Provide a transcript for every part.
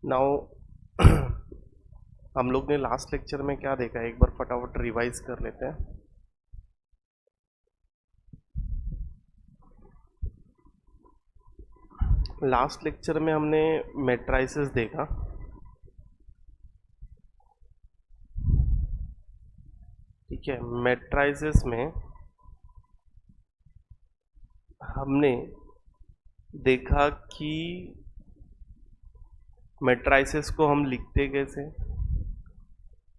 Now हम लोग ने लास्ट लेक्चर में क्या देखा है, एक बार फटाफट रिवाइज कर लेते हैं। लास्ट लेक्चर में हमने मैट्राइसेस देखा। ठीक है, मैट्राइसेस में हमने देखा कि मैट्राइसेस को हम लिखते कैसे,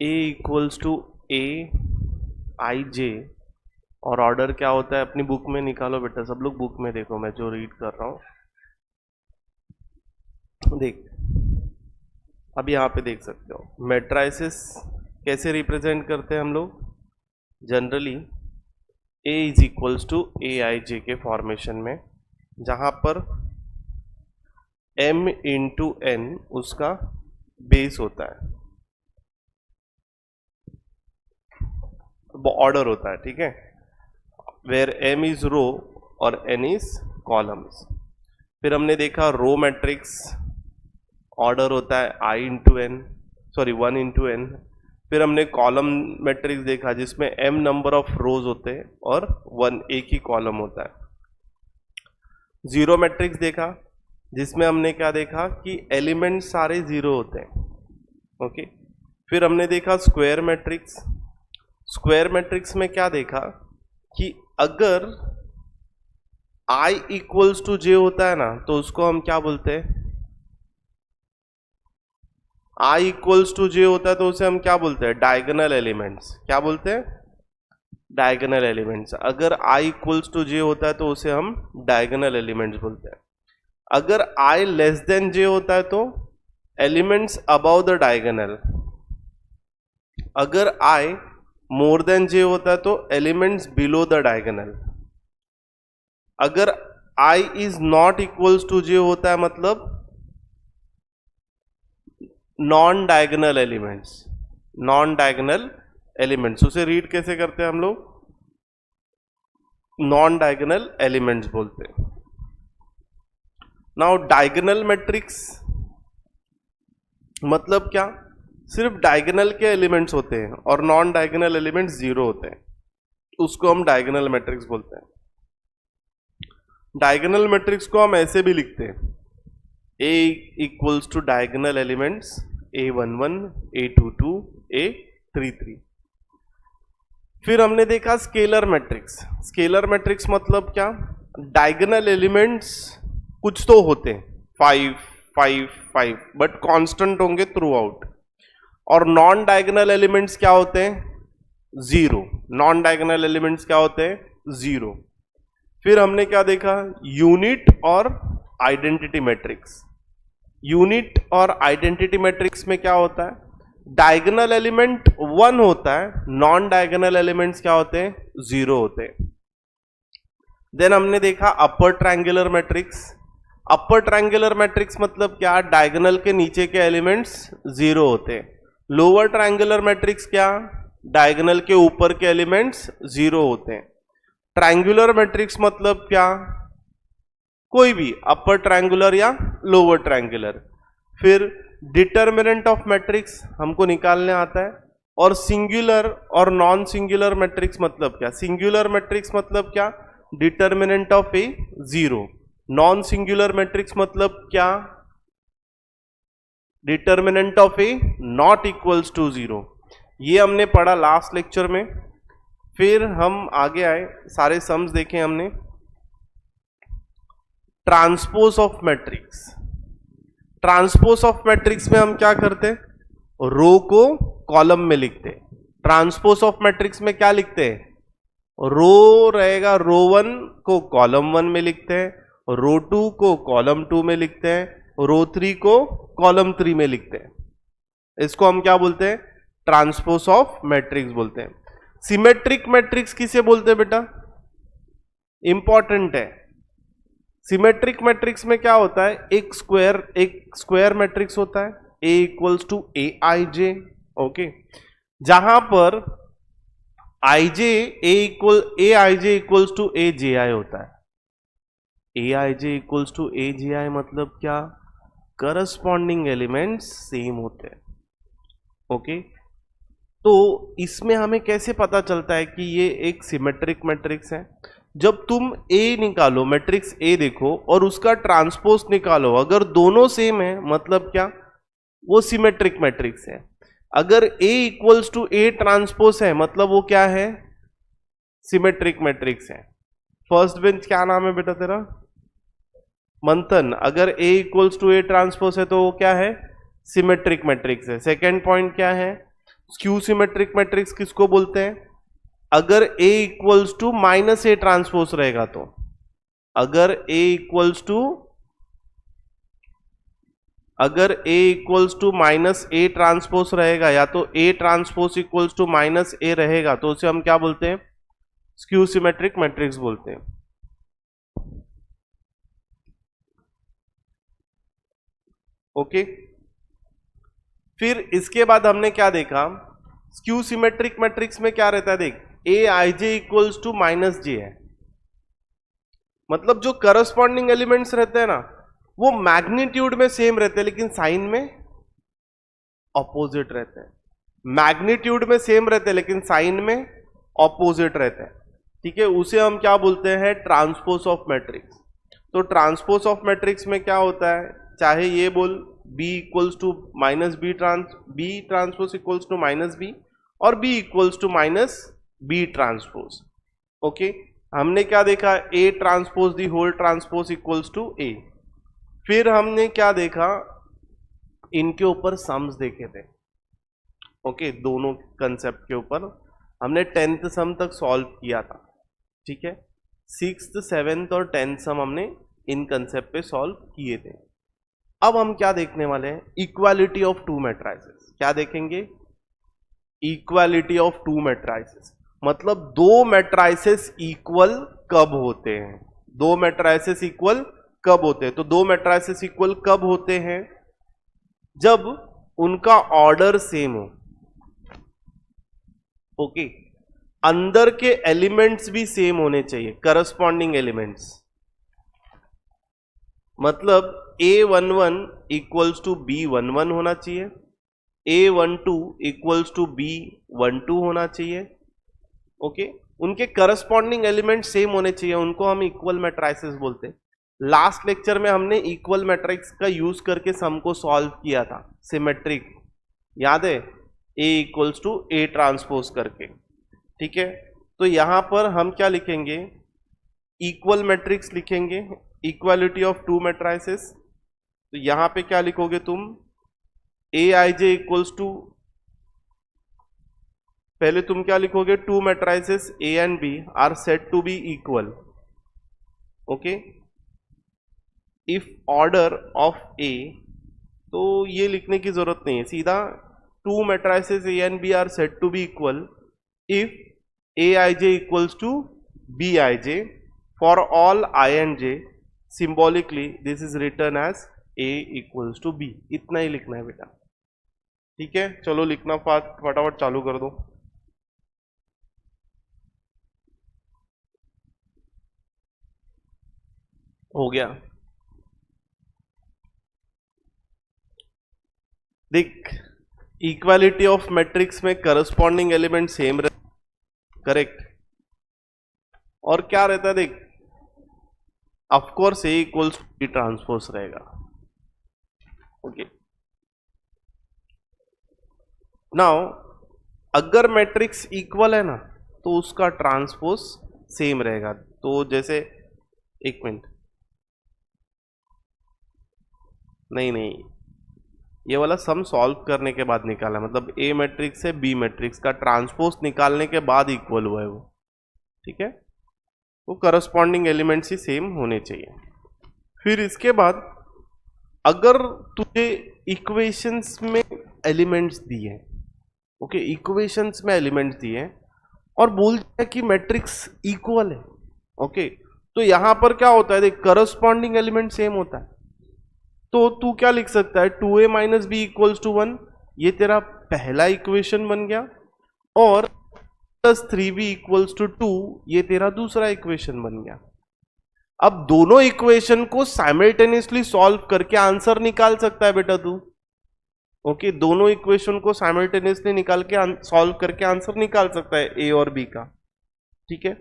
A इक्वल्स टू A आई जे, और ऑर्डर क्या होता है अपनी बुक में निकालो बेटा, सब लोग बुक में देखो, मैं जो रीड कर रहा हूँ देख, अब यहाँ पे देख सकते हो मैट्राइसेस कैसे रिप्रेजेंट करते हैं हम लोग। Generally A is equals to A I J के फॉर्मेशन में, जहाँ पर M इंटू N उसका बेस होता है, ऑर्डर होता है। ठीक है, वेयर M इज रो और N इज कॉलम्स। फिर हमने देखा रो मैट्रिक्स ऑर्डर होता है I into n, sorry 1 into n. फिर हमने कॉलम मैट्रिक्स देखा जिसमें M नंबर ऑफ रोज होते हैं और 1 एक ही कॉलम होता है। जीरो मैट्रिक्स देखा जिसमें हमने क्या देखा कि एलिमेंट सारे जीरो होते हैं। ओके, फिर हमने देखा स्क्वायर मैट्रिक्स। स्क्वायर मैट्रिक्स में क्या देखा कि अगर I इक्वल्स टू जे होता है ना, तो उसको हम क्या बोलते हैं, I इक्वल्स टू जे होता है तो उसे हम क्या बोलते हैं, डायगोनल एलिमेंट्स। क्या बोलते हैं, डायगोनल एलिमेंट्स। अगर I इक्वल्स टू जे होता है तो उसे हम डायगोनल एलिमेंट्स बोलते हैं। अगर I लेस देन जे होता है तो एलिमेंट्स अबाउ द डायगोनल। अगर I मोर देन जे होता है तो एलिमेंट्स बिलो द डायगोनल। अगर I is not equals to J होता है मतलब non diagonal elements. Non diagonal elements उसे रीड कैसे करते हैं हम लोग, नॉन डायगोनल एलिमेंट्स बोलते हैं। नाउ डायगोनल मैट्रिक्स मतलब क्या, सिर्फ डायगोनल के एलिमेंट्स होते हैं और नॉन डायगोनल एलिमेंट्स जीरो होते हैं, उसको हम डायगोनल मैट्रिक्स बोलते हैं। डायगोनल मैट्रिक्स को हम ऐसे भी लिखते हैं, A equals to diagonal elements A11, A22, A33। फिर हमने देखा स्केलर मैट्रिक्स। स्केलर मैट्रिक्स मतलब क्या, डायगोनल एलिमेंट्स कुछ तो होते हैं 5, 5, 5 बट कांस्टेंट होंगे थ्रू आउट, और नॉन डायगोनल एलिमेंट्स क्या होते हैं, जीरो। नॉन डायगोनल एलिमेंट्स क्या होते हैं, जीरो। फिर हमने क्या देखा, यूनिट और आइडेंटिटी मैट्रिक्स। यूनिट और आइडेंटिटी मैट्रिक्स में क्या होता है, डायगोनल एलिमेंट 1 होता है, नॉन डायगोनल एलिमेंट्स क्या होते हैं, जीरो होते हैं। देन हमने देखा upper triangular matrix. Upper triangular matrix मतलब क्या, डायगोनल के नीचे के एलिमेंट्स जीरो होते हैं। लोअर ट्रायंगुलर मैट्रिक्स क्या, डायगोनल के ऊपर के एलिमेंट्स जीरो होते हैं। ट्रायंगुलर मैट्रिक्स मतलब क्या, कोई भी अपर ट्रायंगुलर या लोअर ट्रायंगुलर। फिर डिटर्मिनेंट ऑफ मैट्रिक्स हमको निकालने आता है। और सिंगुलर और नॉन सिंगुलर मैट्रिक्स मतलब क्या, सिंगुलर मैट्रिक्स मतलब क्या, determinant of a zero. Non singular matrix मतलब क्या, determinant of a not equals to zero. ये हमने पढ़ा लास्ट लेक्चर में। फिर हम आगे आए, सारे सम्स देखे हमने। Transpose of matrix. Transpose of matrix में हम क्या करते, रो को कॉलम में लिखते। ट्रांसपोज ऑफ मैट्रिक्स में क्या लिखते हैं, रो रहेगा, रो 1 को कॉलम 1 में लिखते हैं, रो 2 को कॉलम 2 में लिखते हैं, रो 3 को कॉलम 3 में लिखते हैं। इसको हम क्या बोलते हैं, ट्रांसपोज ऑफ मैट्रिक्स बोलते हैं। सिमेट्रिक मैट्रिक्स किसे बोलते हैं बेटा, इंपॉर्टेंट है। सिमेट्रिक मैट्रिक्स में क्या होता है, एक स्क्वायर मैट्रिक्स होता है, A equals to A I j. Okay, जहां पर आई जे ए आई जे इक्वल्स टू ए जे आई होता है। A I J equals to ए जे आई मतलब क्या, करस्पॉन्डिंग एलिमेंट्स सेम होते हैं। ओके, तो इसमें हमें कैसे पता चलता है कि ये एक सिमेट्रिक मैट्रिक्स है? जब तुम ए निकालो, मैट्रिक्स ए देखो और उसका ट्रांसपोज निकालो, अगर दोनों सेम है मतलब क्या, वो सिमेट्रिक मैट्रिक्स है। अगर A equals to A transpose है मतलब वो क्या है, सिमेट्रिक मैट्रिक्स है। फर्स्ट बेंच क्या नाम है बेटा तेरा? मंथन। अगर A equals to A transpose है तो वो क्या है, सिमेट्रिक मैट्रिक्स है। सेकेंड पॉइंट क्या है, स्क्यू सिमेट्रिक मैट्रिक्स किसको बोलते हैं? अगर A equals to minus A transpose रहेगा तो, अगर A equals to minus A transpose रहेगा या तो A transpose equals to minus ए रहेगा तो उसे हम क्या बोलते हैं, स्क्यू सिमेट्रिक मैट्रिक्स बोलते हैं। ओके, फिर इसके बाद हमने क्या देखा, स्क्यू सिमेट्रिक मैट्रिक्स में क्या रहता है, देख ए आई जे इक्वल्स टू माइनस जे है, मतलब जो करस्पॉन्डिंग एलिमेंट्स रहते हैं ना वो मैग्नीट्यूड में सेम रहते हैं लेकिन साइन में ऑपोजिट रहते हैं। मैग्नीट्यूड में सेम रहते हैं लेकिन साइन में ऑपोजिट रहते हैं, ठीक है, उसे हम क्या बोलते हैं, ट्रांसपोज ऑफ मैट्रिक्स। तो ट्रांसपोज ऑफ मैट्रिक्स में क्या होता है, चाहे ये बोल b equals to minus b transpose equals to minus b और b equals to minus b transpose. Okay, हमने क्या देखा, a transpose the whole transpose equals to a। फिर हमने क्या देखा, इनके ऊपर सम्स देखे थे। ओके, दोनों कंसेप्ट के ऊपर हमने 10th सम तक सॉल्व किया था, ठीक है। 6th 7th और 10th सम हमने इन कंसेप्ट पे सॉल्व किए थे। अब हम क्या देखने वाले हैं, इक्वालिटी ऑफ टू मैट्राइसेस। क्या देखेंगे, इक्वालिटी ऑफ टू मैट्राइसेस, मतलब दो मैट्राइसेस इक्वल कब होते हैं, दो मैट्राइसेस इक्वल कब होते हैं। तो दो मैट्राइसेस इक्वल कब होते हैं, जब उनका ऑर्डर सेम हो। ओके, अंदर के एलिमेंट्स भी सेम होने चाहिए, करस्पॉन्डिंग एलिमेंट्स, मतलब A11 इक्वल्स टू B11 होना चाहिए, A12 इक्वल्स टू B12 होना चाहिए। ओके, उनके करस्पॉन्डिंग एलिमेंट सेम होने चाहिए, उनको हम इक्वल मैट्राइसेस बोलते हैं। लास्ट लेक्चर में हमने इक्वल मैट्रिक्स का यूज करके सम को सॉल्व किया था, सिमेट्रिक, याद है, A equals to A transpose करके, ठीक है। तो यहां पर हम क्या लिखेंगे, इक्वल मैट्रिक्स लिखेंगे, इक्वालिटी ऑफ टू मैट्राइसेस। तो यहां पे क्या लिखोगे तुम, ए आई जे इक्वल्स टू, पहले तुम क्या लिखोगे, two matrices A and B are said to be equal. Okay, if order of A, तो ये लिखने की जरूरत नहीं है, सीधा two matrices A and B are said to be equal if A I J equals to B I J for all I and J, symbolically this is written as a equals to b। इतना ही लिखना है बेटा, ठीक है। चलो लिखना फटाफट चालू कर दो। हो गया, देख इक्वालिटी ऑफ मैट्रिक्स में करस्पॉन्डिंग एलिमेंट सेम रहता, करेक्ट, और क्या रहता है, देख of course A equals to B transpose रहेगा। ओके, नाउ अगर मैट्रिक्स इक्वल है ना तो उसका ट्रांसपोज सेम रहेगा। तो जैसे, एक मिनट, नहीं, ये वाला सम सॉल्व करने के बाद निकाला, मतलब A मैट्रिक्स से B मैट्रिक्स का ट्रांसपोज निकालने के बाद इक्वल हुआ है वो, ठीक है। वो करस्पॉन्डिंग एलिमेंट्स ही सेम होने चाहिए। फिर इसके बाद अगर तुझे इक्वेशंस में एलिमेंट्स दिए, ओके, इक्वेशंस में एलिमेंट्स दिए और बोलते हैं कि मैट्रिक्स इक्वल है, ओके, तो यहां पर क्या होता है, देख करस्पॉन्डिंग एलिमेंट सेम होता है, तो तू क्या लिख सकता है, 2a minus b equals to 1, ये तेरा पहला इक्वेशन बन गया, और प्लस 3b इक्वल्स टू 2, ये तेरा दूसरा इक्वेशन बन गया। अब दोनों इक्वेशन को साइमल्टेनियसली सॉल्व करके आंसर निकाल सकता है बेटा तू। ओके, दोनों इक्वेशन को साइमल्टेनियसली निकाल के सॉल्व करके आंसर निकाल सकता है ए और बी का। ठीक है,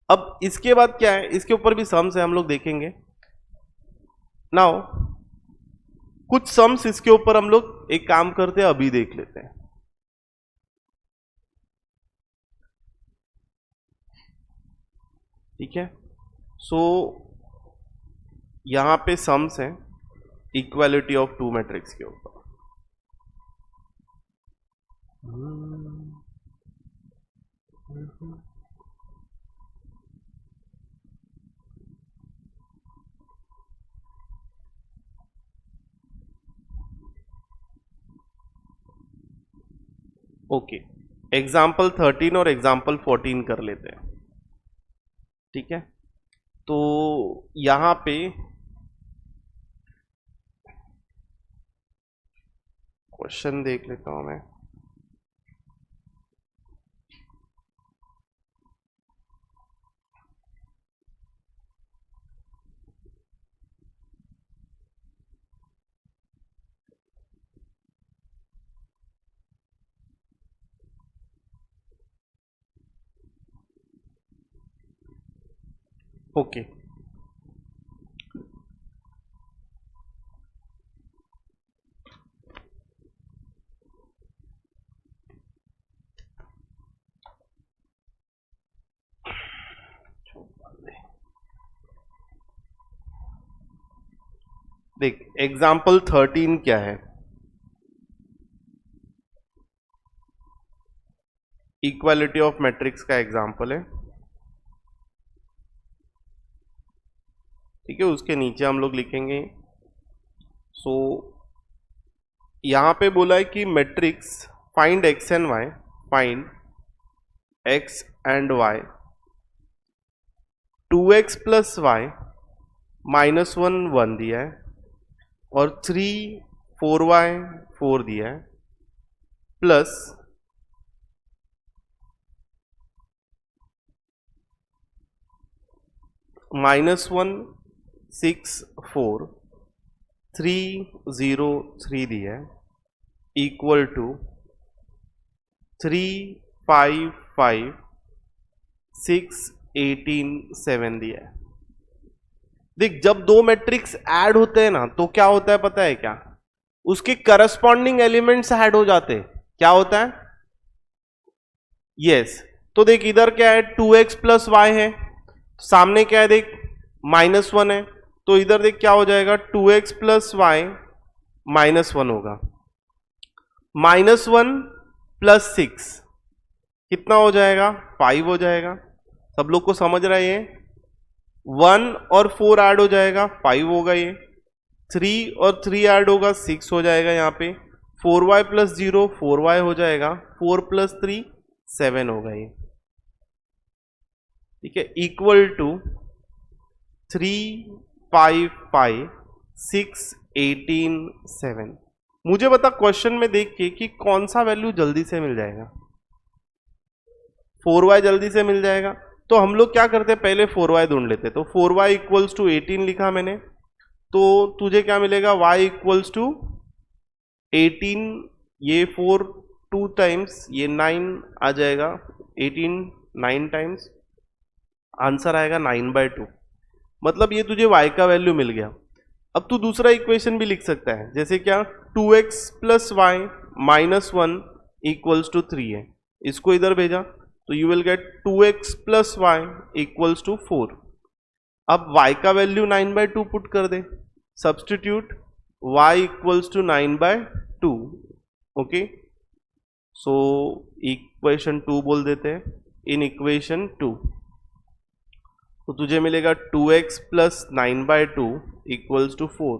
अब इसके बाद क्या है, इसके ऊपर भी सम्स है, हम लोग देखेंगे नाउ। कुछ सम्स इसके ऊपर हम लोग एक काम करते हैं, अभी देख लेते हैं। ठीक है, सो यहां पे सम्स हैं इक्वालिटी ऑफ टू मैट्रिक्स के ऊपर। ओके, एग्जाम्पल 13 और एग्जाम्पल 14 कर लेते हैं। ठीक है, तो यहां पे क्वेश्चन देख लेता हूं मैं। ओके, देख एग्जाम्पल 13 क्या है, इक्वालिटी ऑफ मैट्रिक्स का एग्जाम्पल है। ठीक है, उसके नीचे हम लोग लिखेंगे सो यहां पे बोला है कि matrix find x and y, find x and y 2x plus y -1 दिया है और 3 4y 4 दिया है प्लस -1 6 4 3 0 3 दिया है इक्वल टू 3 5 5 6 18 7 दिया है। देख, जब दो मैट्रिक्स ऐड होते हैं ना तो क्या होता है पता है क्या, उसके करस्पॉन्डिंग एलिमेंट्स ऐड हो जाते हैं। क्या होता है, यस तो देख इधर क्या है 2x प्लस वाई है, सामने क्या है देख -1 है, तो इधर देख क्या हो जाएगा 2x प्लस वाई -1 होगा, -1 प्लस 6 कितना हो जाएगा 5 हो जाएगा। सब लोग को समझ रहे हैं, 1 और 4 ऐड हो जाएगा 5 होगा, ये 3 और 3 ऐड होगा 6 हो जाएगा, यहाँ पे 4y प्लस 0 4y हो जाएगा, 4 प्लस 3 7 होगा ये। ठीक है, इक्वल टू 3 5 5 6 18 7। मुझे बता क्वेश्चन में देख के कि कौन सा वैल्यू जल्दी से मिल जाएगा। 4y जल्दी से मिल जाएगा, तो हम लोग क्या करते हैं पहले 4y ढूंढ लेते। तो 4y इक्वल्स टू 18 लिखा मैंने, तो तुझे क्या मिलेगा y इक्वल्स टू 18, ये 4 2 टाइम्स ये 9 आ जाएगा, 18 9 टाइम्स आंसर आएगा 9/2। मतलब ये तुझे y का वैल्यू मिल गया। अब तू दूसरा इक्वेशन भी लिख सकता है, जैसे क्या 2x plus y -1 equals to 3 है, इसको इधर भेजा तो you will get 2x plus Y equals to 4। अब y का वैल्यू 9/2 पुट कर दे, substitute y equals to 9/2। Okay, so equation 2 बोल देते हैं। इन इक्वेशन 2 तो तुझे मिलेगा 2x प्लस 9/2 इक्वल्स टू 4।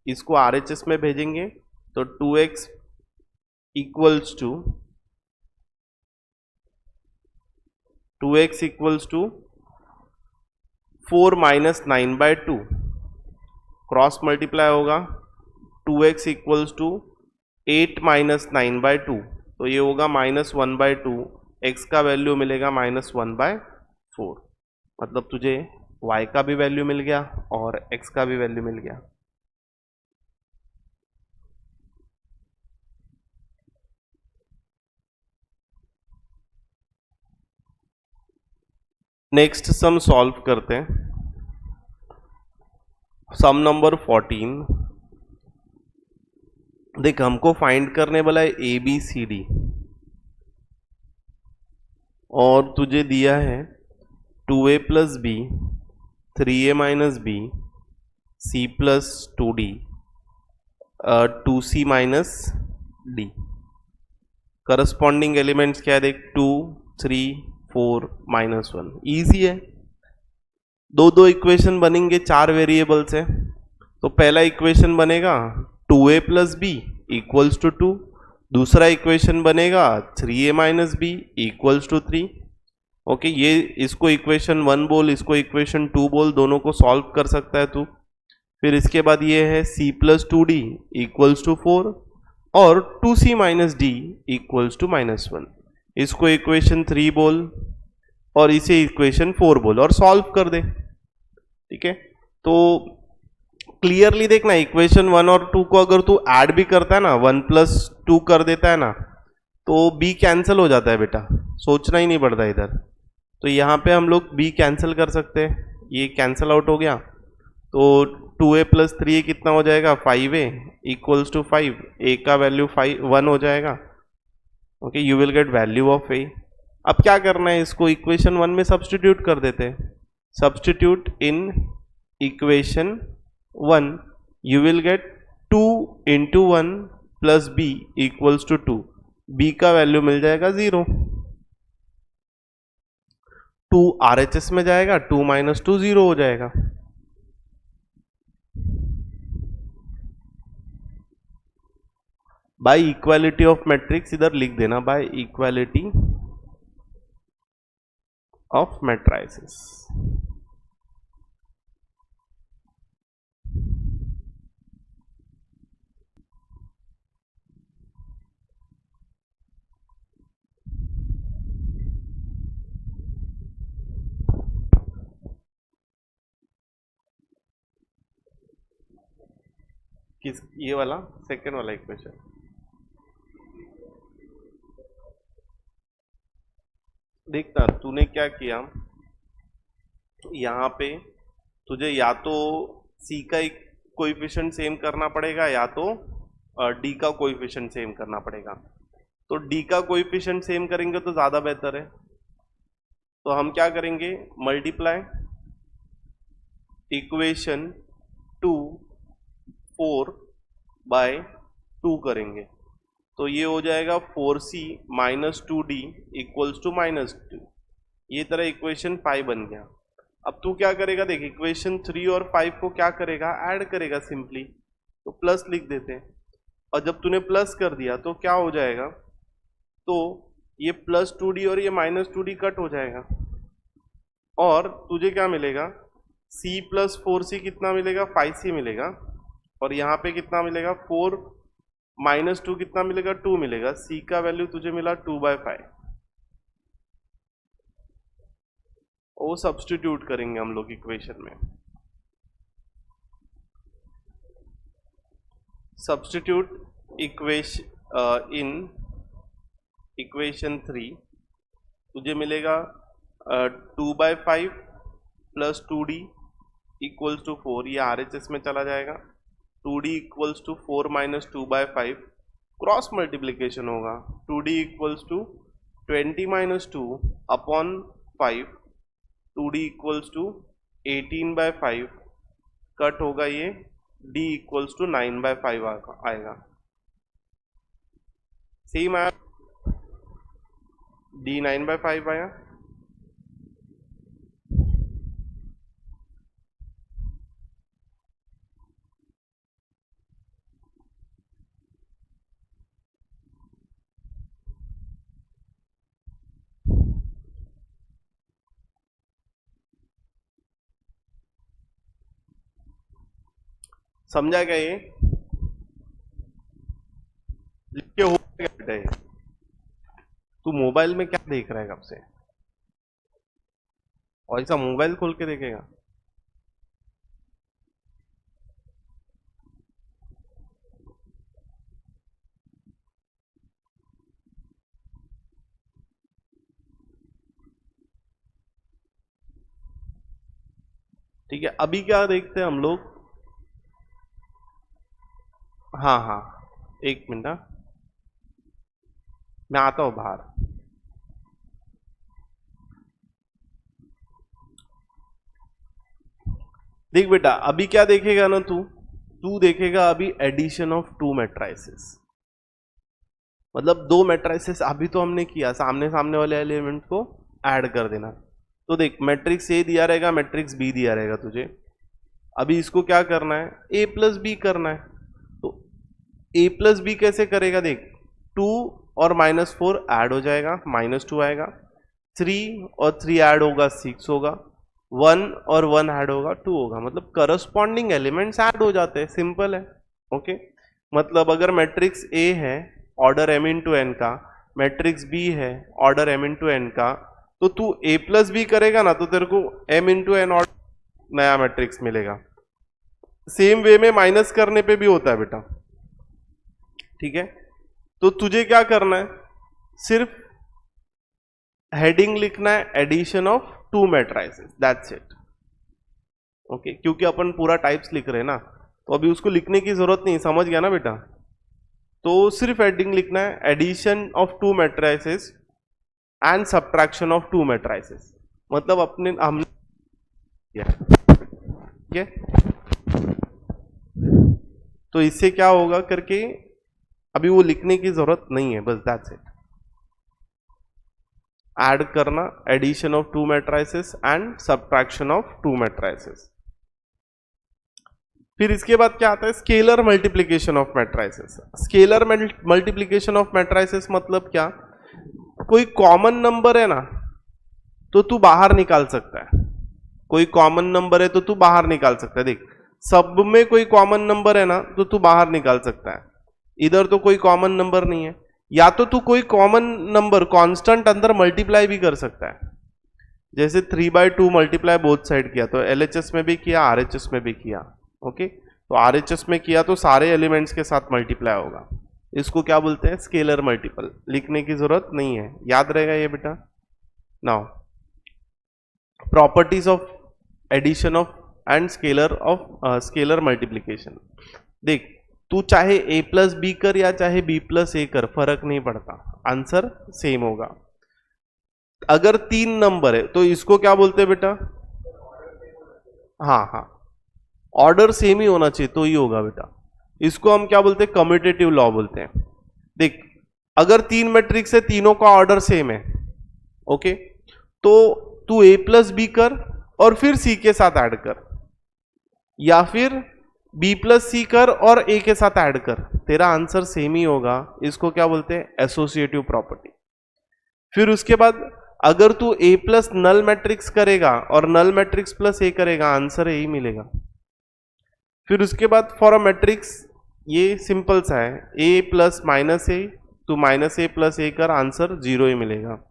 इसको RHS में भेजेंगे तो 2x equals to 4 minus 9/2, cross multiply होगा 2x इक्वल्स टू 8 माइनस 9/2, तो ये होगा -1/2, x का वैल्यू मिलेगा -1/4। मतलब तुझे y का भी वैल्यू मिल गया और x का भी वैल्यू मिल गया। नेक्स्ट सम सॉल्व करते हैं। सम नंबर 14। देख, हमको फाइंड करने वाला है ए बी सी डी, और तुझे दिया है 2a plus b, 3a minus b, c plus 2d, 2c minus d. Corresponding elements क्या है देख, 2, 3, 4, -1। ईजी है, दो दो इक्वेशन बनेंगे 4 वेरिएबल से। तो पहला इक्वेशन बनेगा 2a plus B equals to 2, दूसरा इक्वेशन बनेगा 3a minus b equals to 3। Okay, ये इसको इक्वेशन 1 बोल, इसको इक्वेशन 2 बोल, दोनों को सॉल्व कर सकता है तू। फिर इसके बाद ये है c plus 2d equals to 4 और 2c minus D equals to -1। इसको इक्वेशन 3 बोल और इसे इक्वेशन 4 बोल और सॉल्व कर दे। ठीक है, तो क्लियरली देखना, इक्वेशन 1 और 2 को अगर तू ऐड भी करता है ना, 1 प्लस 2 कर देता है ना, तो b कैंसिल हो जाता है बेटा, सोचना ही नहीं पड़ता इधर। तो यहाँ पे हम लोग b कैंसिल कर सकते हैं, ये कैंसिल आउट हो गया। तो 2a प्लस 3a कितना हो जाएगा, 5a इक्वल्स टू 5, a का वैल्यू 1 हो जाएगा। Okay, you will get value of a। अब क्या करना है, इसको इक्वेशन 1 में सब्सटीट्यूट कर देते हैं। Substitute in equation 1, you will get 2 into 1 plus b equals to 2, b का वैल्यू मिल जाएगा 0। 2 RHS में जाएगा, 2 माइनस 2 0 हो जाएगा। बाय इक्वालिटी ऑफ मैट्रिक्स इधर लिख देना, बाय इक्वालिटी ऑफ मैट्राइसिस। किस, ये वाला सेकेंड वाला इक्वेशन। देखना तूने क्या किया, यहाँ पे तुझे या तो c का कोएफिशिएंट सेम करना पड़ेगा या तो d का कोएफिशिएंट सेम करना पड़ेगा। तो d का कोएफिशिएंट सेम करेंगे तो ज़्यादा बेहतर है। तो हम क्या करेंगे, मल्टीप्लाई इक्वेशन 2 4 बाय 2 करेंगे, तो ये हो जाएगा 4c minus 2d equals to -2। ये तरह इक्वेशन 5 बन गया। अब तू क्या करेगा देख, इक्वेशन 3 और 5 को क्या करेगा, ऐड करेगा सिंपली। तो प्लस लिख देते हैं, और जब तूने प्लस कर दिया तो क्या हो जाएगा, तो ये प्लस 2d और ये -2d कट हो जाएगा, और तुझे क्या मिलेगा, c प्लस 4c कितना मिलेगा, 5c मिलेगा, और यहाँ पे कितना मिलेगा, 4 माइनस 2 कितना मिलेगा, 2 मिलेगा। c का वैल्यू तुझे मिला 2/5। वो सब्स्टिट्यूट करेंगे हम लोग इक्वेशन में। सब्स्टिट्यूट इक्वेशन इन इक्वेशन 3, तुझे मिलेगा 2/5 प्लस 2d इक्वल्स टू 4, ये RHS में चला जाएगा। 2d equals to 4 minus 2/5, cross multiplication होगा, 2d equals to 20 minus 2 upon 5, 2d equals to 18/5, cut होगा ये, d इक्वल्स टू 9/5 आएगा। सेम आया, d 9/5 आया। समझा क्या ये, लिख के हो गया बेटा ये। तू मोबाइल में क्या देख रहा है कब से, और ऐसा मोबाइल खोल के देखेगा। ठीक है, अभी क्या देखते हैं हम लोग, हाँ हाँ, एक मिनट, मैं आता हूं बाहर। देख बेटा, अभी क्या देखेगा ना तू तू देखेगा अभी एडिशन ऑफ टू मैट्राइसेस, मतलब दो मैट्राइसेस अभी तो हमने किया, सामने सामने वाले एलिमेंट को ऐड कर देना। तो देख, मैट्रिक्स ए दिया रहेगा, मैट्रिक्स बी दिया रहेगा तुझे, अभी इसको क्या करना है, ए प्लस बी करना है। तो ए प्लस बी कैसे करेगा, देख, 2 और -4 ऐड हो जाएगा, -2 आएगा, 3 और 3 ऐड होगा 6 होगा, 1 और 1 ऐड होगा 2 होगा, मतलब करस्पॉन्डिंग एलिमेंट्स ऐड हो जाते हैं, सिंपल है। ओके, मतलब अगर मैट्रिक्स ए है ऑर्डर m इंटू एन का, मैट्रिक्स बी है ऑर्डर m इंटू एन का, तो तू ए प्लस बी करेगा ना तो तेरे को m इंटू एन ऑर्डर नया मैट्रिक्स मिलेगा। सेम वे में माइनस करने पे भी होता है बेटा, ठीक है। तो तुझे क्या करना है, सिर्फ हेडिंग लिखना है addition of two matrices, that's it. Okay, क्योंकि अपन पूरा टाइप्स लिख रहे हैं ना, तो अभी उसको लिखने की जरूरत नहीं, समझ गया ना बेटा। तो सिर्फ हेडिंग लिखना है addition of two matrices and subtraction of two matrices, मतलब अपने हमने, ठीक है। तो इससे क्या होगा करके अभी वो लिखने की जरूरत नहीं है, बस दैट्स इट। ऐड करना addition of two matrices and subtraction of two matrices. फिर इसके बाद क्या आता है, scalar multiplication of matrices. Scalar multiplication of matrices मतलब क्या, कोई कॉमन नंबर है ना तो तू बाहर निकाल सकता है, कोई कॉमन नंबर है तो तू बाहर निकाल सकता है। देख, सब में कोई कॉमन नंबर है ना तो तू बाहर निकाल सकता है, इधर तो कोई कॉमन नंबर नहीं है, या तो तू कोई कॉमन नंबर कांस्टेंट अंदर मल्टीप्लाई भी कर सकता है, जैसे 3/2 मल्टीप्लाई बोथ साइड किया तो LHS में भी किया, RHS में भी किया। ओके, तो RHS में किया तो सारे एलिमेंट्स के साथ मल्टीप्लाई होगा, इसको क्या बोलते हैं, स्केलर मल्टीपल। लिखने की जरूरत नहीं है, याद रहेगा ये बेटा। Now properties of addition of and scalar multiplication. देख, तू चाहे ए प्लस बी कर या चाहे बी प्लस ए कर, फर्क नहीं पड़ता, आंसर सेम होगा। अगर 3 नंबर है तो इसको क्या बोलते हैं बेटा, हाँ हाँ, ऑर्डर सेम ही होना चाहिए तो ही होगा बेटा, इसको हम क्या बोलते हैं, कम्यूटेटिव लॉ बोलते हैं। देख, अगर 3 मैट्रिक्स है, तीनों का ऑर्डर सेम है, ओके, तो तू ए प्लस बी कर और फिर सी के साथ ऐड कर, या फिर बी प्लस सी कर और ए के साथ ऐड कर, तेरा आंसर सेम ही होगा, इसको क्या बोलते हैं, एसोसिएटिव प्रॉपर्टी। फिर उसके बाद अगर तू ए प्लस नल मैट्रिक्स करेगा और नल मैट्रिक्स प्लस ए करेगा, आंसर यही मिलेगा। फिर उसके बाद फॉर अ मैट्रिक्स, ये सिंपल सा है, ए प्लस माइनस ए, तू माइनस ए प्लस ए कर, आंसर 0 ही मिलेगा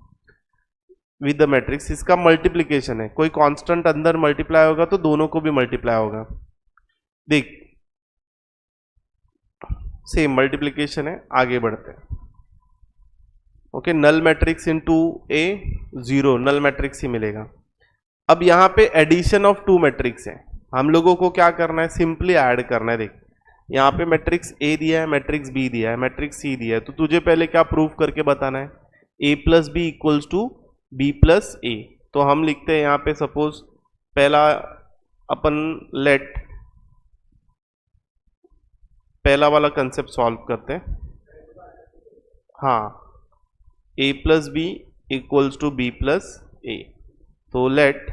विद द मैट्रिक्स। इसका मल्टीप्लीकेशन है, कोई कांस्टेंट अंदर मल्टीप्लाई होगा तो दोनों को भी मल्टीप्लाई होगा। देख, सेम मल्टीप्लीकेशन है, आगे बढ़ते हैं। ओके, नल मैट्रिक्स इनटू ए 0, नल मैट्रिक्स ही मिलेगा। अब यहाँ पे एडिशन ऑफ टू मैट्रिक्स है, हम लोगों को क्या करना है, सिंपली ऐड करना है। देख, यहाँ पे मैट्रिक्स ए दिया है, मैट्रिक्स बी दिया है, मैट्रिक्स सी दिया है, तो तुझे पहले क्या प्रूव करके बताना है, A plus B equals to B plus A. तो हम लिखते हैं यहाँ पे, सपोज पहला अपन लेट पहला वाला कंसेप्ट सॉल्व करते हैं। हाँ, A plus B equals to B plus A, तो let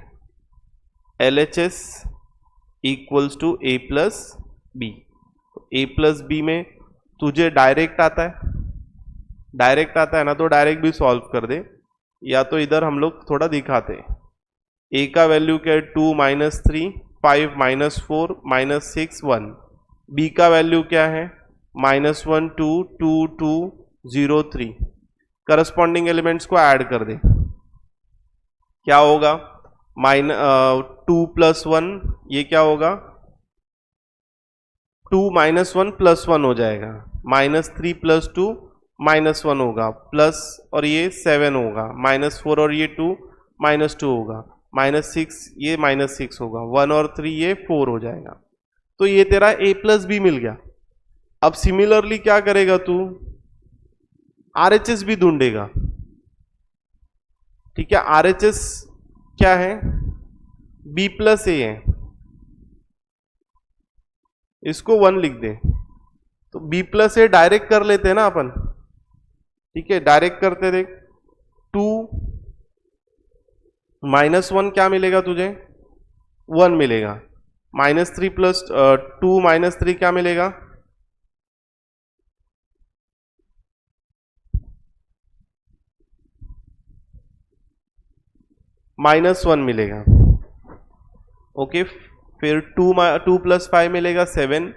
LHS equals to A plus B. A plus B में तुझे डायरेक्ट आता है ना, तो डायरेक्ट भी सॉल्व कर दे, या तो इधर हम लोग थोड़ा दिखाते हैं। ए का वैल्यू क्या है, 2 - 3 5 - 4 - 6 1। बी का वैल्यू क्या है, -1 2 2 2 0 3। करस्पॉन्डिंग एलिमेंट्स को ऐड कर दे, क्या होगा, 2 + 1, ये क्या होगा, 2 - 1 + 1 हो जाएगा, -3 + 2 -1 होगा, प्लस और ये 7 होगा, -4 और ये 2 -2 होगा, -6 ये -6 होगा, 1 और 3 ये 4 हो जाएगा। तो ये तेरा a प्लस बी मिल गया। अब सिमिलरली क्या करेगा तू, RHS भी ढूंढेगा। ठीक है, RHS क्या है, b प्लस ए है, इसको 1 लिख दे। तो b प्लस ए डायरेक्ट कर लेते हैं ना अपन। ठीक है, डायरेक्ट करते देख, 2 -1 क्या मिलेगा तुझे, 1 मिलेगा। -3 प्लस 2 -3 क्या मिलेगा, -1 मिलेगा। ओके, फिर 2 प्लस 5 मिलेगा 7,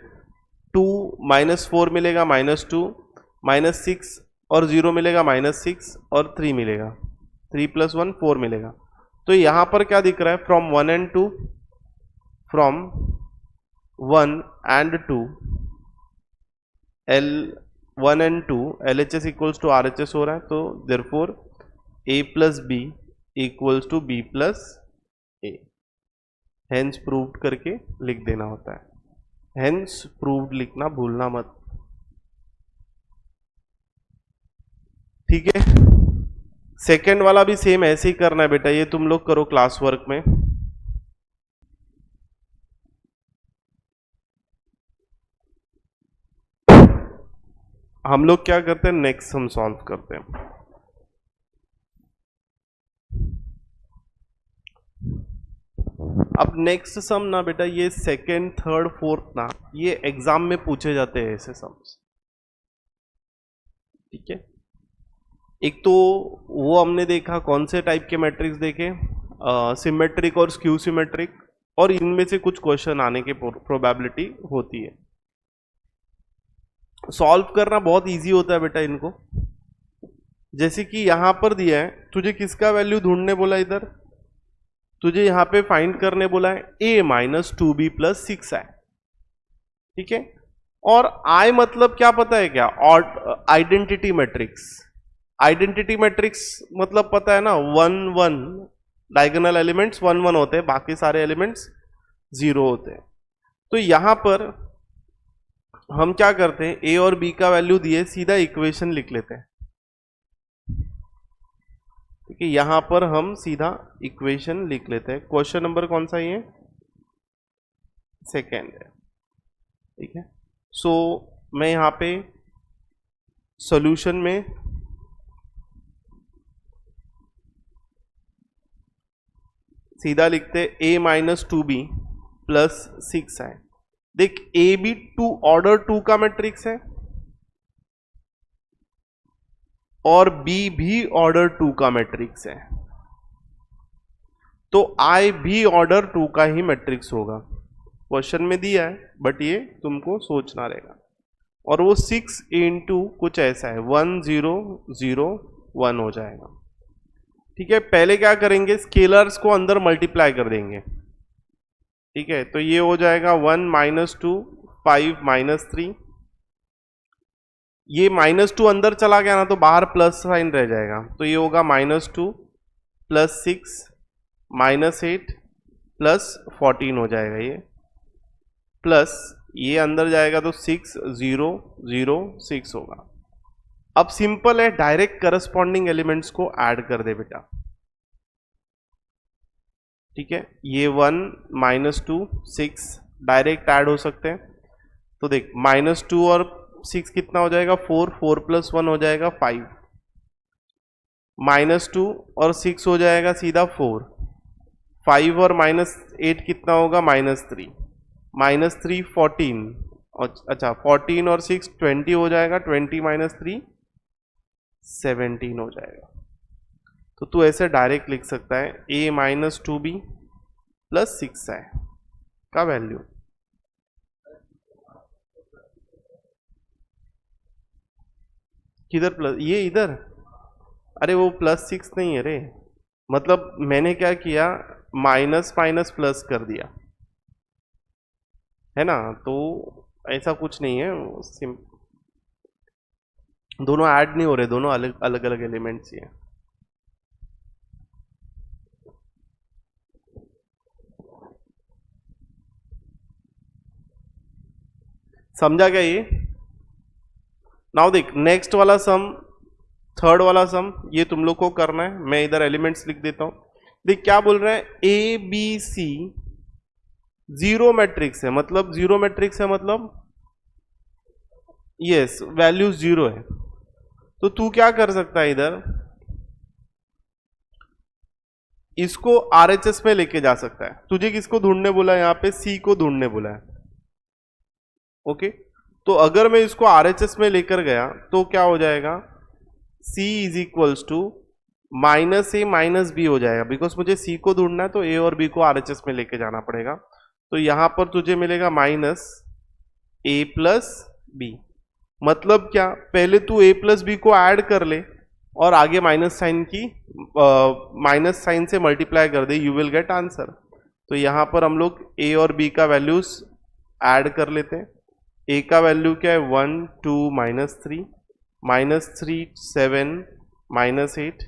2 -4 मिलेगा -2, -6 और 0 मिलेगा -6 और 3 मिलेगा, 3 प्लस 1 4 मिलेगा। तो यहाँ पर क्या दिख रहा है, from 1 and 2, from 1 and 2 L1 and 2 LHS equals to RHS हो रहा है। तो therefore A plus B equals to B plus a, hence proved करके लिख देना होता है। हेंस प्रूव्ड लिखना भूलना मत। ठीक है, सेकेंड वाला भी सेम ऐसे ही करना है बेटा, ये तुम लोग करो क्लास वर्क में। हम लोग क्या करते हैं, नेक्स्ट हम सॉल्व करते हैं। अब नेक्स्ट सम ना बेटा, ये सेकेंड थर्ड फोर्थ ना, ये एग्जाम में पूछे जाते हैं ऐसे सम्स। ठीक है, एक तो वो हमने देखा कौन से टाइप के मैट्रिक्स देखे, सिमेट्रिक और स्क्यू सिमेट्रिक, और इनमें से कुछ क्वेश्चन आने की प्रोबेबिलिटी होती है। सॉल्व करना बहुत इजी होता है बेटा इनको। जैसे कि यहां पर दिया है, तुझे किसका वैल्यू ढूंढने बोला, इधर तुझे यहां पे फाइंड करने बोला है a minus 2b plus 6i। ठीक है, और i मतलब क्या पता है क्या, और आइडेंटिटी मैट्रिक्स। आइडेंटिटी मैट्रिक्स मतलब पता है ना, 1 1 डायगोनल एलिमेंट्स 1 1 होते हैं, बाकी सारे एलिमेंट्स 0 होते हैं। तो यहां पर हम क्या करते हैं, a और b का वैल्यू दिए, सीधा इक्वेशन लिख लेते हैं। ठीक है, यहां पर हम सीधा इक्वेशन लिख लेते हैं। क्वेश्चन नंबर कौन सा ये, सेकेंड है। ठीक है, सो मैं यहां पे सॉल्यूशन में सीधा लिखते a minus 2b plus 6i। देख, ए भी ऑर्डर 2 का मैट्रिक्स है और बी भी ऑर्डर 2 का मैट्रिक्स है, तो आई भी ऑर्डर 2 का ही मैट्रिक्स होगा। क्वेश्चन में दिया है बट ये तुमको सोचना रहेगा। और वो 6 इंटू कुछ ऐसा है, 1 0 0 1 हो जाएगा। ठीक है, पहले क्या करेंगे, स्केलर्स को अंदर मल्टीप्लाई कर देंगे। ठीक है, तो ये हो जाएगा 1 -2 5 -3, ये -2 अंदर चला गया ना तो बाहर प्लस साइन रह जाएगा, तो ये होगा -2 प्लस 6 -8 प्लस 14 हो जाएगा ये, प्लस ये अंदर जाएगा तो 6 0 0 6 होगा। अब सिंपल है, डायरेक्ट करस्पॉन्डिंग एलिमेंट्स को ऐड कर दे बेटा। ठीक है, ये 1 -2 6 डायरेक्ट ऐड हो सकते हैं। तो देख, -2 और 6 कितना हो जाएगा, 4 4 प्लस 1 हो जाएगा 5, -2 और 6 हो जाएगा सीधा 4, 5 और -8 कितना होगा, -3, -3 14, अच्छा 14 और 6 20 हो जाएगा, 20 -3 17 हो जाएगा। तो तू ऐसे डायरेक्ट लिख सकता है a minus 2b plus 6i का वैल्यू। किधर प्लस, ये इधर, अरे वो +6 नहीं है रे, मतलब मैंने क्या किया, माइनस माइनस प्लस कर दिया है ना, तो ऐसा कुछ नहीं है, दोनों ऐड नहीं हो रहे, दोनों अलग अलग अलग एलिमेंट्स ही हैं। समझा क्या ये? नाउ देख नेक्स्ट वाला सम, थर्ड वाला सम, ये तुम लोग को करना है। मैं इधर एलिमेंट्स लिख देता हूं। देख क्या बोल रहे हैं, a b c zero matrix है, मतलब जीरो मैट्रिक्स है मतलब यस वैल्यू जीरो है। तो तू क्या कर सकता है, इधर इसको आरएचएस में लेके जा सकता है। तुझे किसको ढूंढने बोला है, यहाँ पे सी को ढूंढने बोला है। ओके, तो अगर मैं इसको आरएचएस में लेकर गया तो क्या हो जाएगा, C is equals to minus a minus b हो जाएगा, बिकॉज मुझे C को ढूंढना है तो A और B को आरएचएस में लेके जाना पड़ेगा। तो यहां पर तुझे मिलेगा माइनस ए प्लस बी। मतलब क्या, पहले तू ए प्लस बी को ऐड कर ले और आगे माइनस साइन की माइनस साइन से मल्टीप्लाई कर दे, यू विल गेट आंसर। तो यहां पर हम लोग ए और बी का वैल्यूज ऐड कर लेते हैं। ए का वैल्यू क्या है, 1 2 -3 -3 7 -8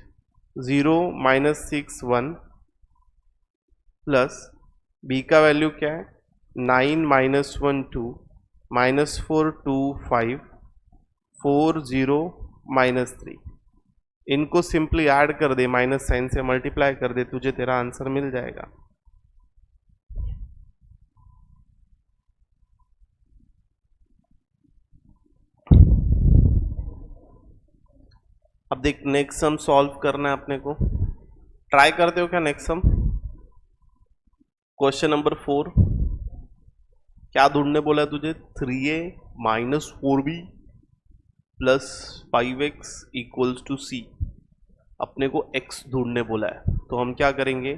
0 -6 1 प्लस बी का वैल्यू क्या है, 9 -1 2 -4 2 5 4 0 -3। इनको सिंपली ऐड कर दे, माइनस साइन से मल्टीप्लाई कर दे, तुझे तेरा आंसर मिल जाएगा। अब देख नेक्स्ट सम सॉल्व करना है अपने को। ट्राई करते हो क्या नेक्स्ट सम? क्वेश्चन नंबर 4, क्या ढूंढने बोला है तुझे, 3a - 4b plus 5x equals to c। अपने को x ढूंढने बोला है, तो हम क्या करेंगे,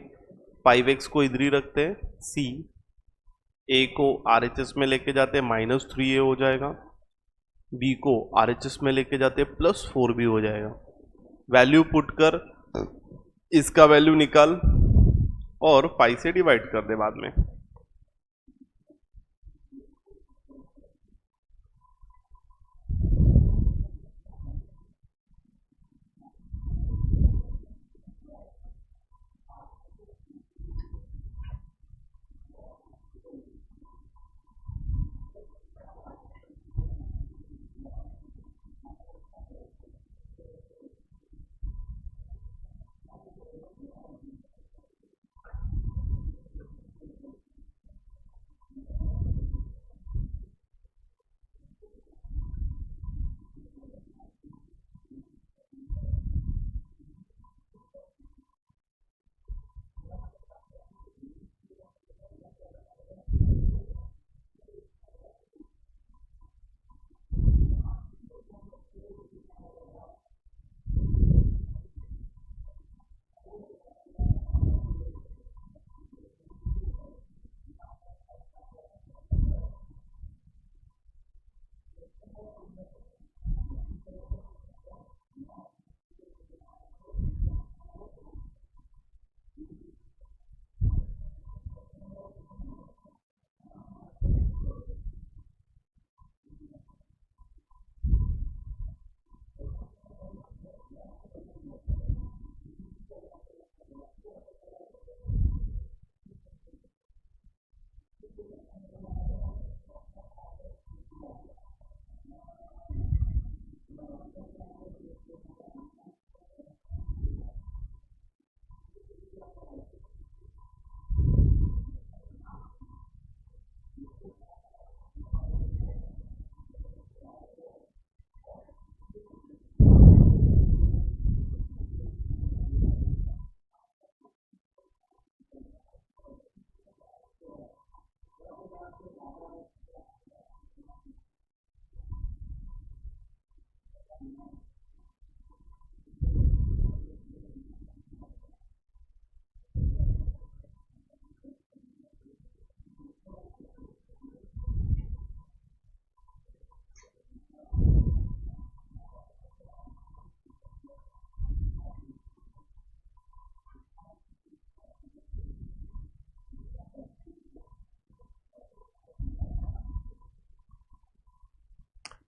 5x को इधर ही रखते हैं, c a को RHS में लेके जाते हैं -3a हो जाएगा, b को RHS में लेके जाते हैं +4b हो जाएगा। वैल्यू पुट कर, इसका वैल्यू निकाल और 5 से डिवाइड कर दे बाद में।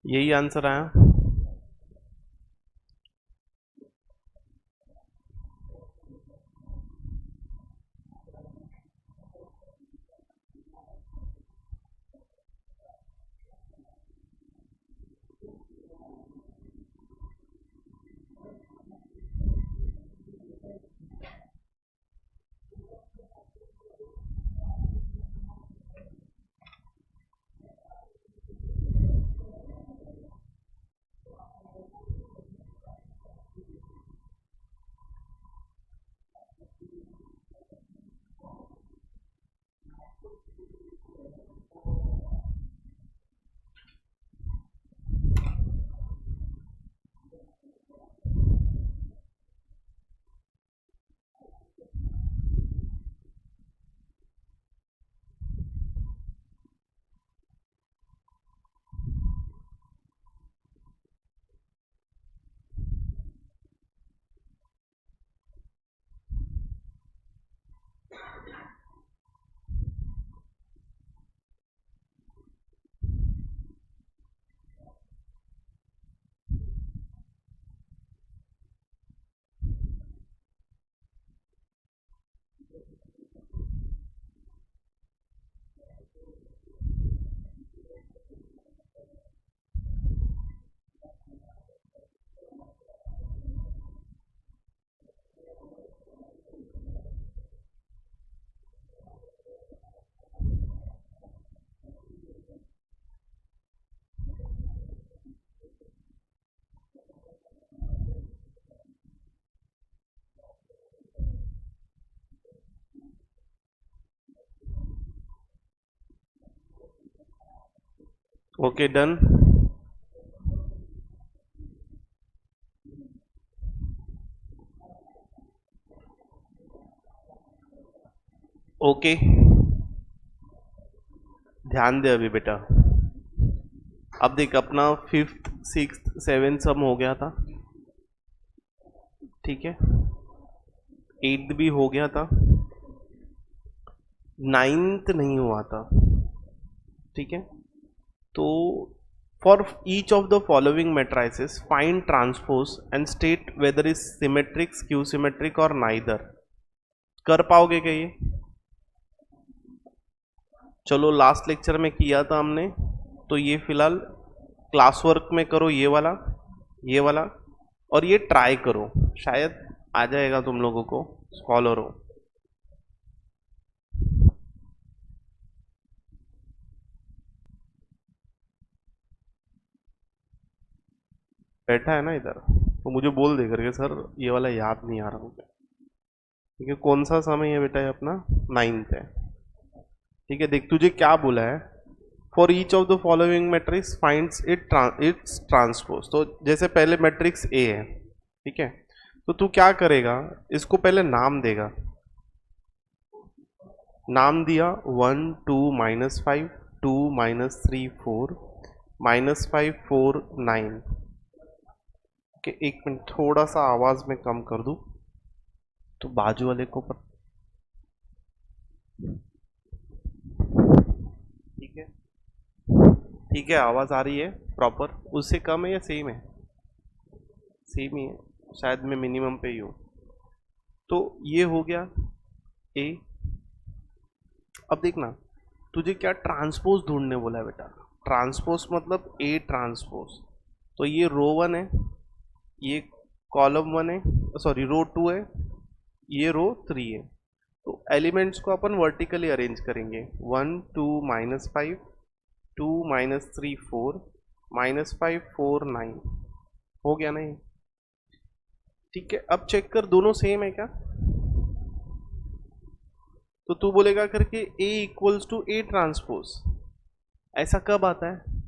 यही आंसर आया। Okay done. ओके ध्यान दे अभी बेटा। अब देख अपना 5th 6th 7th सम हो गया था, ठीक है, 8th भी हो गया था, 9th नहीं हुआ था, ठीक है। तो for each of the following matrices find transpose and state whether is symmetric, skew symmetric और नाइदर। कर पाओगे क्या ये? चलो लास्ट लेक्चर में किया था हमने, तो ये फिलहाल क्लास वर्क में करो, ये वाला और ये ट्राई करो, शायद आ जाएगा तुम लोगों को, स्कॉलर हो। बैठा है ना इधर, तो मुझे बोल दे करके सर ये वाला याद नहीं आ रहा मुझे, ठीक है। कौन सा समय है बेटा? ये अपना 9th है, ठीक है। देख तुझे क्या बोला है, for each of the following matrix finds it's transpose. तो जैसे पहले मैट्रिक्स ए है, ठीक है, तो तू क्या करेगा, इसको पहले नाम देगा। नाम दिया 1 2 -5 2 -3 4 -5 4 9। ओके एक मिनट, थोड़ा सा आवाज में कम कर दूं तो बाजू वाले को ठीक है, ठीक है, आवाज आ रही है प्रॉपर? उससे कम है या सेम है? सेम ही है, शायद मैं मिनिमम पे ही हूँ। तो ये हो गया ए। अब देखना तुझे क्या ट्रांसपोज ढूंढने बोला है बेटा। ट्रांसपोज मतलब ए ट्रांसपोज। तो ये रो 1 है, ये कॉलम 1 है, सॉरी रो 2 है, ये रो 3 है। तो एलिमेंट्स को अपन वर्टिकली अरेंज करेंगे, 1 2 -5 2 -3 4 -5 4 9। हो गया नहीं? ठीक है, अब चेक कर दोनों सेम है क्या। तो तू बोलेगा करके A equals to A transpose. ऐसा कब आता है?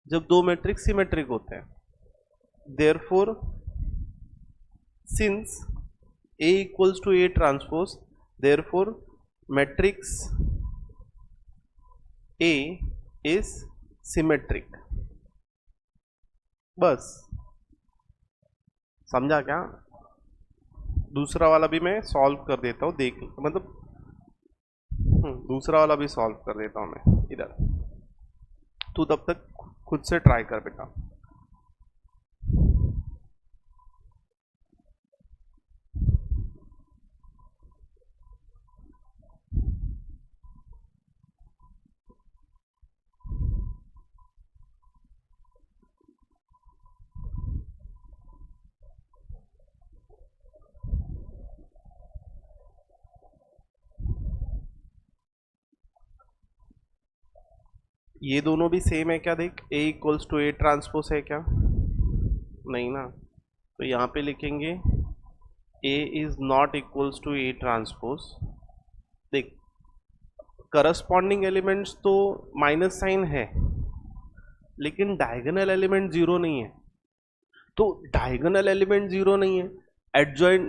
जब दो मैट्रिक्स सिमेट्रिक होते हैं। Therefore since A equals to A transpose, therefore matrix A is symmetric. बस समझा क्या? दूसरा वाला भी मैं सॉल्व कर देता हूँ, देख मतलब दूसरा वाला भी सॉल्व कर देता हूँ मैं इधर, तू तब तक खुद से ट्राई कर बेटा। ये दोनों भी सेम है क्या? देख A equals to A transpose है क्या? नहीं ना, तो यहाँ पे लिखेंगे A is not equals to A transpose. देख करस्पॉन्डिंग एलिमेंट्स तो माइनस साइन है, लेकिन डायगोनल एलिमेंट जीरो नहीं है। तो डायगोनल एलिमेंट जीरो नहीं है, एडजॉइंट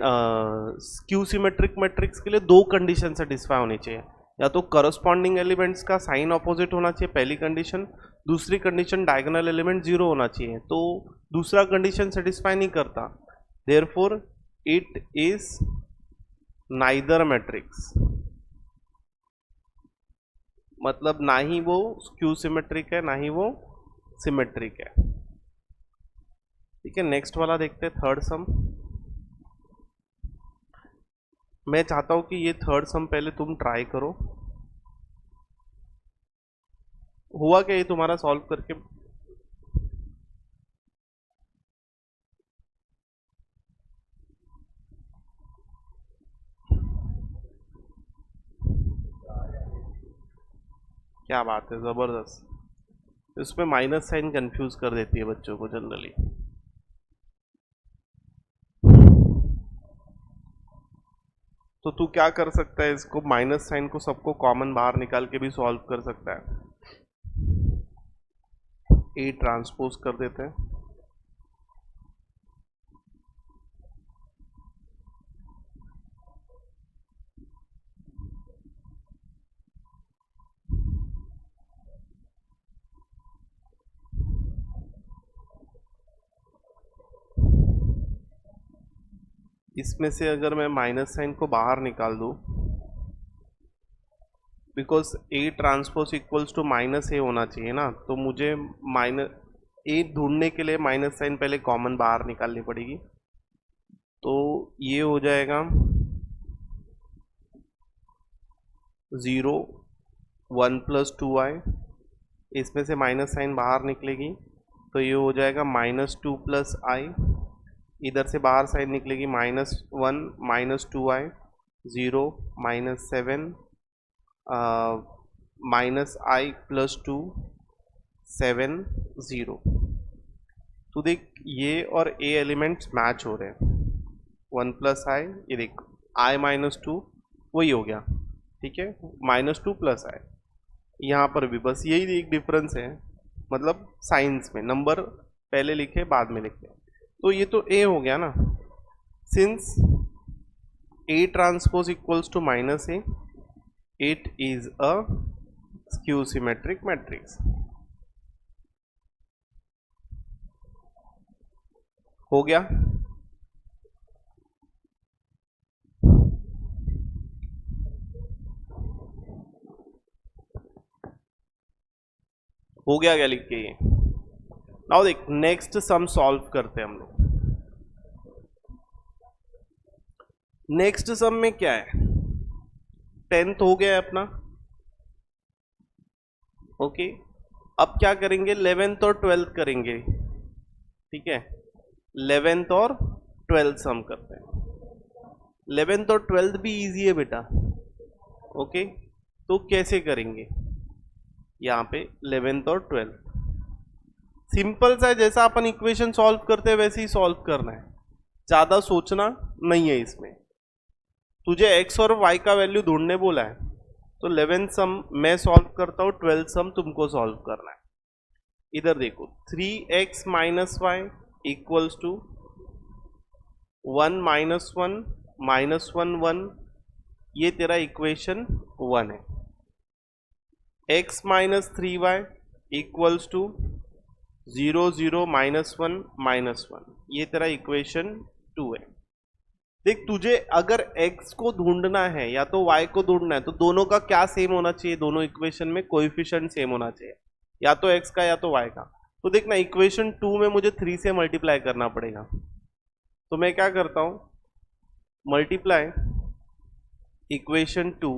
स्क्यू सिमेट्रिक मैट्रिक्स के लिए दो कंडीशन सेटिस्फाई होनी चाहिए। या तो करस्पॉन्डिंग एलिमेंट्स का साइन ऑपोजिट होना चाहिए पहली कंडीशन, दूसरी कंडीशन डायगोनल एलिमेंट जीरो होना चाहिए। तो दूसरा कंडीशन सेटिस्फाई नहीं करता, therefore it is neither matrix. मतलब ना ही वो स्क्यू सिमेट्रिक है ना ही वो सिमेट्रिक है। ठीक है, नेक्स्ट वाला देखते हैं, थर्ड सम। मैं चाहता हूं कि ये थर्ड सम पहले तुम ट्राई करो। हुआ क्या ये तुम्हारा सॉल्व करके? क्या बात है, जबरदस्त। इसमें माइनस साइन कंफ्यूज कर देती है बच्चों को जनरली। तो तू क्या कर सकता है, इसको माइनस साइन को सबको कॉमन बाहर निकाल के भी सॉल्व कर सकता है। ए ट्रांसपोज कर देते हैं। इसमें से अगर मैं माइनस साइन को बाहर निकाल दूं, because A transpose equals to minus A होना चाहिए ना, तो मुझे माइनस ए ढूंढने के लिए माइनस साइन पहले कॉमन बाहर निकालनी पड़ेगी। तो ये हो जाएगा 0 1 + 2i। इसमें से माइनस साइन बाहर निकलेगी तो ये हो जाएगा -2 + i। इधर से बाहर साइन निकलेगी -1 -2i 0 -7 -i + 2 7 0। तो देख ये और ए एलिमेंट्स मैच हो रहे हैं। 1 + i, ये देख i -2 वही हो गया, ठीक है, -2 + i। यहाँ पर भी बस यही एक डिफरेंस है, मतलब साइंस में नंबर पहले लिखे बाद में लिखे। तो ये तो ए हो गया ना, since a transpose equals to -a, it is a skew symmetric matrix. हो गया। हो गया क्या लिख के ये? नाउ देख नेक्स्ट सम सॉल्व करते हैं हम लोग। नेक्स्ट सम में क्या है, 10th हो गया है अपना, ओके। अब क्या करेंगे, 11th और 12th करेंगे, ठीक है। 11th और 12th सम करते हैं। 11th और 12th भी इजी है बेटा, ओके। तो कैसे करेंगे यहाँ पे 11th और 12th? सिंपल सा है, जैसा अपन इक्वेशन सॉल्व करते हैं वैसे ही सॉल्व करना है, ज़्यादा सोचना नहीं है इसमें। तुझे x और y का वैल्यू ढूंढने बोला है, तो 11th सम मैं सॉल्व करता हूँ, 12th सम तुमको सॉल्व करना है। इधर देखो 3x - y इक्वल्स टू 1 - 1 -1 1, ये तेरा इक्वेशन 1 है। x - 3y इक्वल्स टू 0 0 -1 -1, ये तेरा इक्वेशन 2 है। देख तुझे अगर x को ढूंढना है या तो y को ढूंढना है, तो दोनों का क्या सेम होना चाहिए, दोनों इक्वेशन में कोएफिशिएंट सेम होना चाहिए, या तो x का या तो y का। तो देखना इक्वेशन 2 में मुझे 3 से मल्टीप्लाई करना पड़ेगा, तो मैं क्या करता हूं, मल्टीप्लाई इक्वेशन 2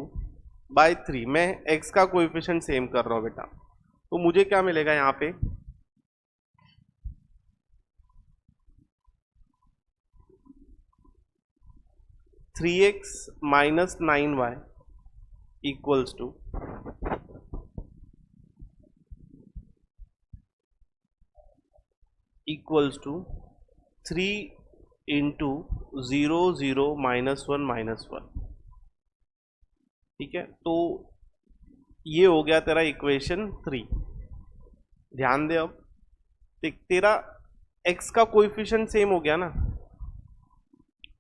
बाय 3। मैं x का कोएफिशिएंट सेम कर रहा हूं बेटा, तो मुझे क्या मिलेगा यहाँ पे, 3x - 9y equals to 3 into 0 0 -1 -1, ठीक है। तो ये हो गया तेरा इक्वेशन 3। ध्यान दे, अब देख तेरा x का कोएफिशिएंट सेम हो गया ना,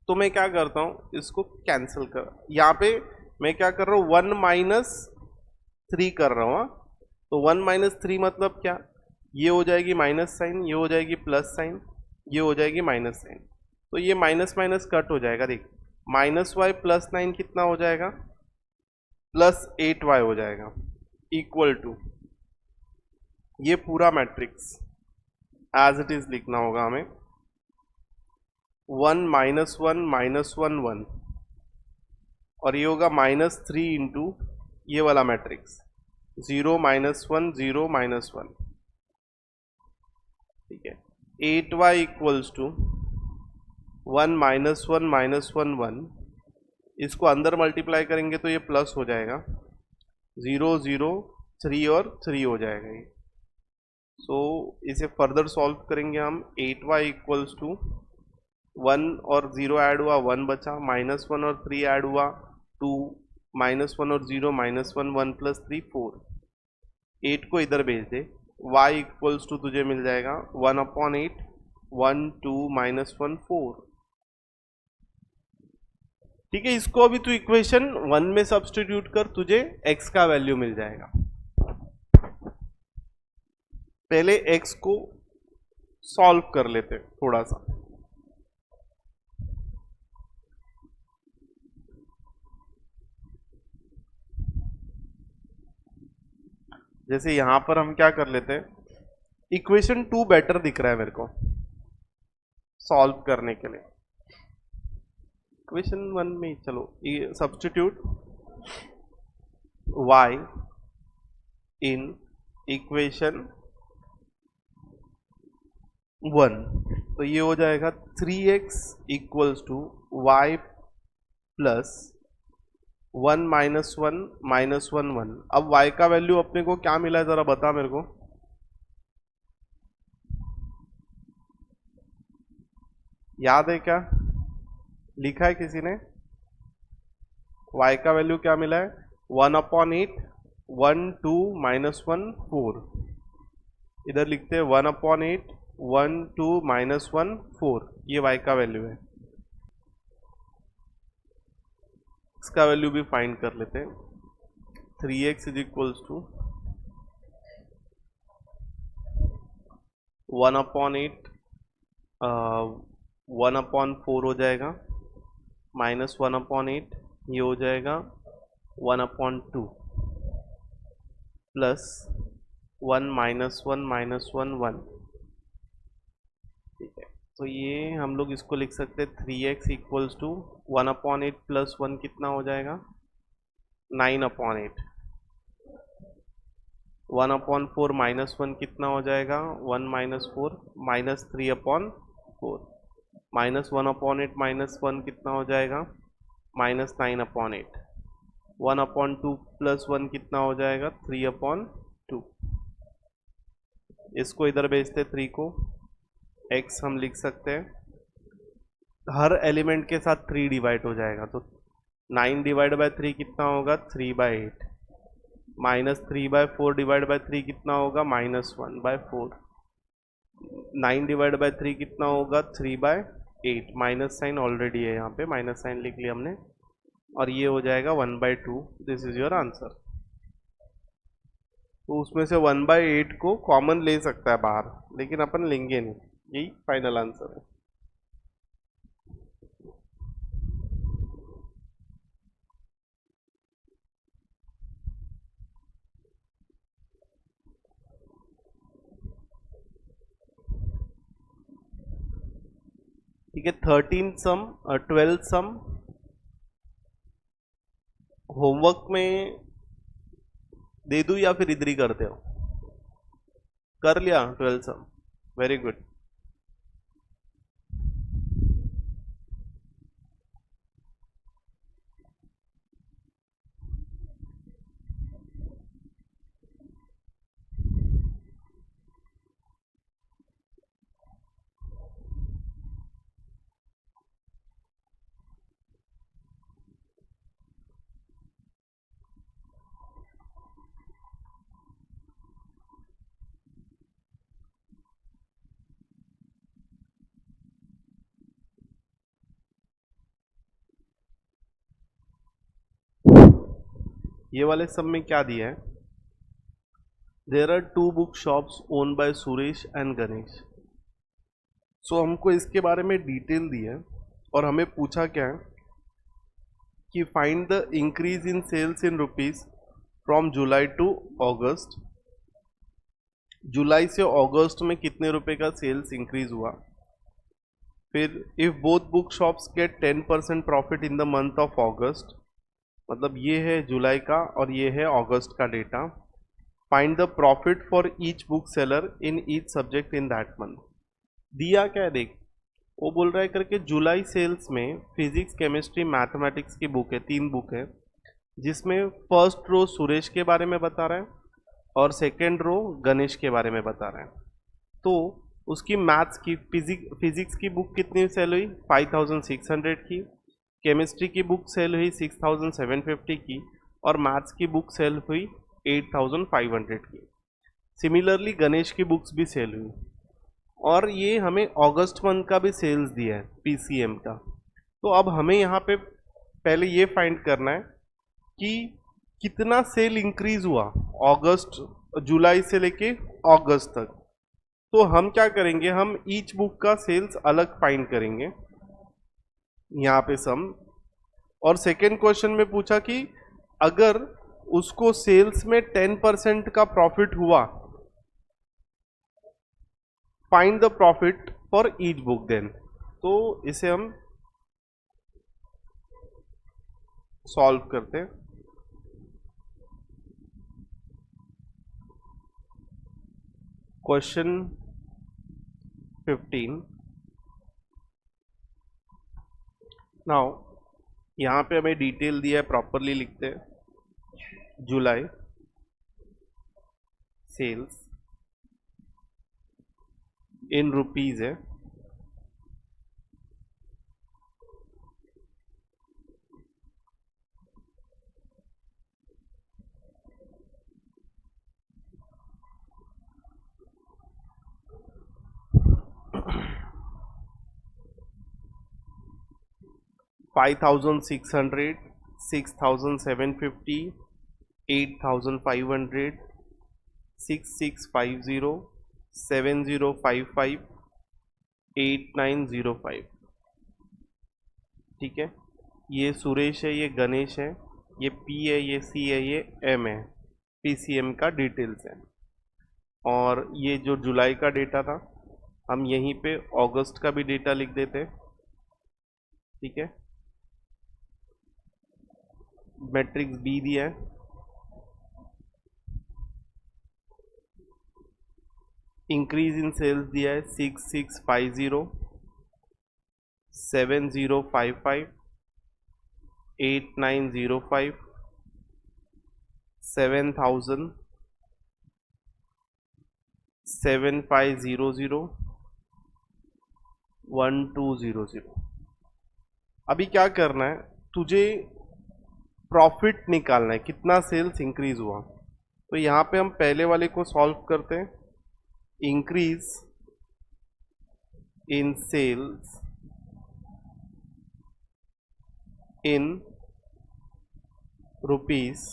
तो मैं क्या करता हूं, इसको कैंसिल कर, यहाँ पे मैं क्या कर रहा हूँ, 1 - 3 कर रहा हूँ, हाँ। तो 1 - 3 मतलब क्या, ये हो जाएगी माइनस साइन, ये हो जाएगी प्लस साइन, ये हो जाएगी माइनस साइन। तो ये माइनस माइनस कट हो जाएगा, देख -y + 9 कितना हो जाएगा, +8y हो जाएगा, इक्वल टू ये पूरा मैट्रिक्स एज इट इज लिखना होगा हमें। 1 - 1 -1 1, और ये होगा -3 इंटू ये वाला मैट्रिक्स 0 -1 0 -1, ठीक है। 8y इक्वल्स टू 1 -1 -1 1, इसको अंदर मल्टीप्लाई करेंगे तो ये प्लस हो जाएगा, 0 0 3 और 3 हो जाएगा ये। सो इसे फर्दर सॉल्व करेंगे हम। 8y इक्वल्स टू 1 और 0 ऐड हुआ 1 बचा, -1 और 3 ऐड हुआ 2, -1 और 0 -1 1 + 3 4, 8 को इधर भेज दे। y इक्वल्स टू तुझे मिल जाएगा 1/8 1 2 -1 4, ठीक है। इसको अभी तू इक्वेशन 1 में सब्स्टिट्यूट कर, तुझे x का वैल्यू मिल जाएगा। पहले x को सॉल्व कर लेते थोड़ा सा। जैसे यहां पर हम क्या कर लेते हैं, इक्वेशन 2 बेटर दिख रहा है मेरे को सॉल्व करने के लिए। इक्वेशन 1 में चलो ये सब्स्टिट्यूट y इन इक्वेशन 1, तो ये हो जाएगा 3x equals to y plus 1 -1 -1 1। अब y का वैल्यू अपने को क्या मिला है, जरा बता मेरे को। याद है क्या, लिखा है किसी ने? y का वैल्यू क्या मिला है, 1/8 1 2 -1 4। इधर लिखते हैं 1/8 1 2 -1 4, ये y का वैल्यू है। इसका वैल्यू भी फाइंड कर लेते हैं। 3x इज इक्वल्स टू 1/8 1/4 हो जाएगा, -1/8 ये हो जाएगा 1/2 प्लस 1 -1 -1 1, ठीक है। तो ये हम लोग इसको लिख सकते हैं 3x इक्वल्स टू 1/8 प्लस 1 कितना हो जाएगा, 9/8। 1/4 -1 कितना हो जाएगा, 1 -4 -3/4, -1/8 -1 कितना हो जाएगा, -9/8। 1/2 प्लस 1 कितना हो जाएगा, 3/2। इसको इधर भेजते 3 को, x हम लिख सकते हैं हर एलिमेंट के साथ 3 डिवाइड हो जाएगा, तो 9 डिवाइड बाय 3 कितना होगा, 3/8। -3/4 डिवाइड बाय 3 कितना होगा, -1/4। 9 डिवाइड बाय 3 कितना होगा, 3/8। माइनस साइन ऑलरेडी है यहाँ पे, माइनस साइन लिख लिया हमने, और ये हो जाएगा 1/2। This is your answer. तो उसमें से 1/8 को कॉमन ले सकता है बाहर, लेकिन अपन लेंगे नहीं, यही फाइनल आंसर है। ठीक है। 13 सम 12 सम होमवर्क में दे दूं या फिर इधर ही करते हो? कर लिया 12 सम, वेरी गुड। ये वाले सब में क्या दिया है, there are 2 book shops own by Suresh and Ganesh. So हमको इसके बारे में डिटेल दी है, और हमें पूछा क्या है कि find the increase in sales in rupees from July to August. जुलाई से अगस्त में कितने रुपए का सेल्स इंक्रीज हुआ। फिर if both book shops get 10% profit in the month of August, मतलब ये है जुलाई का और ये है अगस्त का data. Find the profit for each book seller in each subject in that month. दिया क्या है देख, वो बोल रहा है करके जुलाई सेल्स में फिजिक्स केमिस्ट्री मैथमेटिक्स की बुक है, 3 बुक है, जिसमें फर्स्ट रो सुरेश के बारे में बता रहा है और सेकेंड रो गणेश के बारे में बता रहा है। तो उसकी मैथ्स की फिजिक्स की बुक कितनी सेल हुई, 5600 की, केमिस्ट्री की बुक सेल हुई 6750 की, और मैथ्स की बुक सेल हुई 8500 की। सिमिलरली गणेश की बुक्स भी सेल हुई, और ये हमें अगस्त मंथ का भी सेल्स दिया है पीसीएम का। तो अब हमें यहाँ पे पहले ये फाइंड करना है कि कितना सेल इंक्रीज हुआ अगस्त, जुलाई से लेके अगस्त तक। तो हम क्या करेंगे, हम ईच बुक का सेल्स अलग फाइंड करेंगे यहाँ पे सम। और सेकेंड क्वेश्चन में पूछा कि अगर उसको सेल्स में 10% का प्रॉफिट हुआ, find the profit for each book then. तो इसे हम सॉल्व करते हैं। क्वेश्चन 15। नाउ यहाँ पे हमें डिटेल दिया है, प्रॉपरली लिखते हैं। जुलाई सेल्स इन रुपीज है, $5,600, $6,750, $8,500, 6650, 7055, 8905। ठीक है, ये सुरेश है, ये गणेश है, ये पी है, ये सी है, ये एम है। पीसीएम का डिटेल्स है। और ये जो जुलाई का डेटा था, हम यहीं पे अगस्त का भी डेटा लिख देते हैं। ठीक है, मैट्रिक्स बी दिया है, इंक्रीज इन सेल्स दिया है 6650, 7055, 8905, 7000, 7500, 1200। अभी क्या करना है तुझे, प्रॉफिट निकालना है, कितना सेल्स इंक्रीज हुआ। तो यहाँ पे हम पहले वाले को सॉल्व करते हैं। Increase in sales in rupees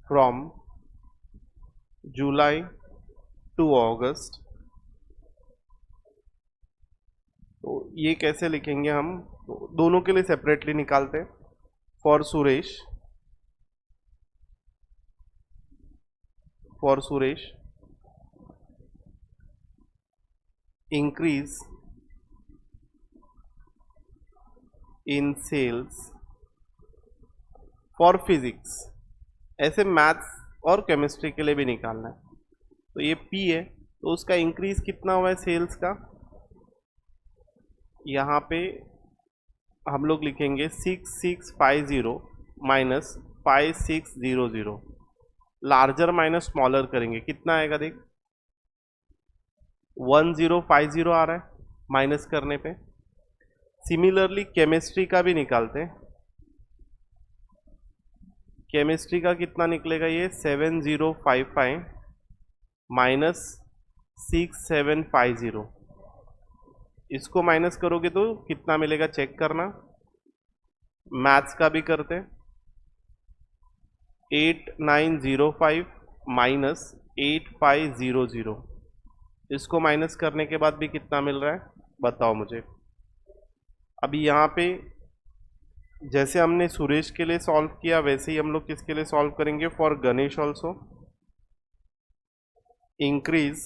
from July to August. तो ये कैसे लिखेंगे हम, तो दोनों के लिए सेपरेटली निकालते हैं। For Suresh, increase in sales for physics. ऐसे मैथ्स और केमिस्ट्री के लिए भी निकालना है। तो ये पी है, तो उसका इंक्रीज कितना हुआ है सेल्स का, यहाँ पे हम लोग लिखेंगे 6650 माइनस 5600। लार्जर माइनस स्मॉलर करेंगे, कितना आएगा देख, 1050 आ रहा है माइनस करने पे। सिमिलरली केमिस्ट्री का भी निकालते हैं। केमिस्ट्री का कितना निकलेगा, ये 7055 माइनस 6750। इसको माइनस करोगे तो कितना मिलेगा चेक करना। मैथ्स का भी करते हैं। 8905 माइनस 8500, इसको माइनस करने के बाद भी कितना मिल रहा है बताओ मुझे। अभी यहाँ पे जैसे हमने सुरेश के लिए सॉल्व किया, वैसे ही हम लोग किसके लिए सॉल्व करेंगे, for Ganesh also. Increase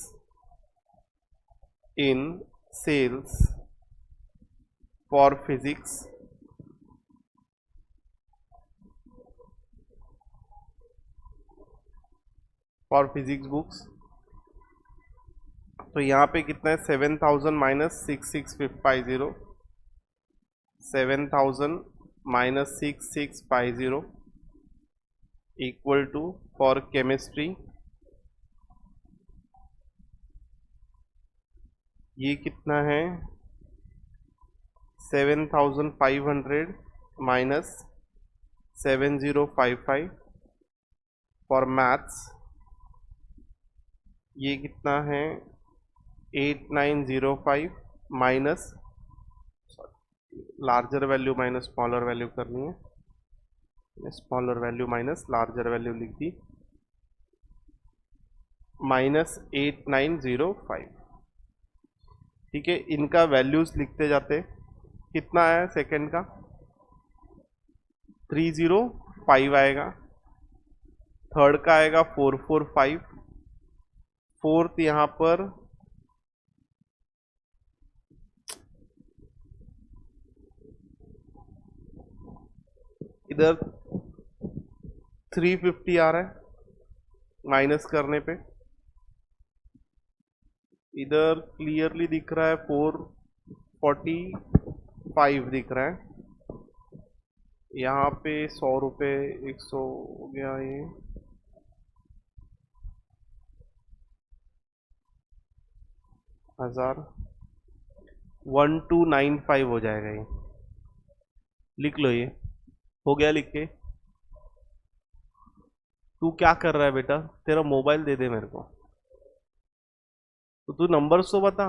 in sales for physics for physics books. तो यहाँ पे कितना है, 7000 minus 6650, 7000 minus 6650 equal to for chemistry ये कितना है, 7500 माइनस 7055 फॉर मैथ्स ये कितना है, 8905 minus, larger value minus smaller value करनी है, smaller value minus larger value लिख दी, माइनस 8905। ठीक है, इनका वैल्यूज लिखते जाते, कितना आया सेकंड का, 305 आएगा, थर्ड का आएगा 445, फोर्थ यहाँ पर इधर 350 आ रहा है माइनस करने पे, इधर क्लियरली दिख रहा है 445 दिख रहा है, यहाँ पे 100 रुपये 100 हो गया, ये 1000 1295 हो जाएगा, ये लिख लो, ये हो गया लिख के। तू क्या कर रहा है बेटा, तेरा मोबाइल दे दे मेरे को, तो तू नंबर्स तो बता।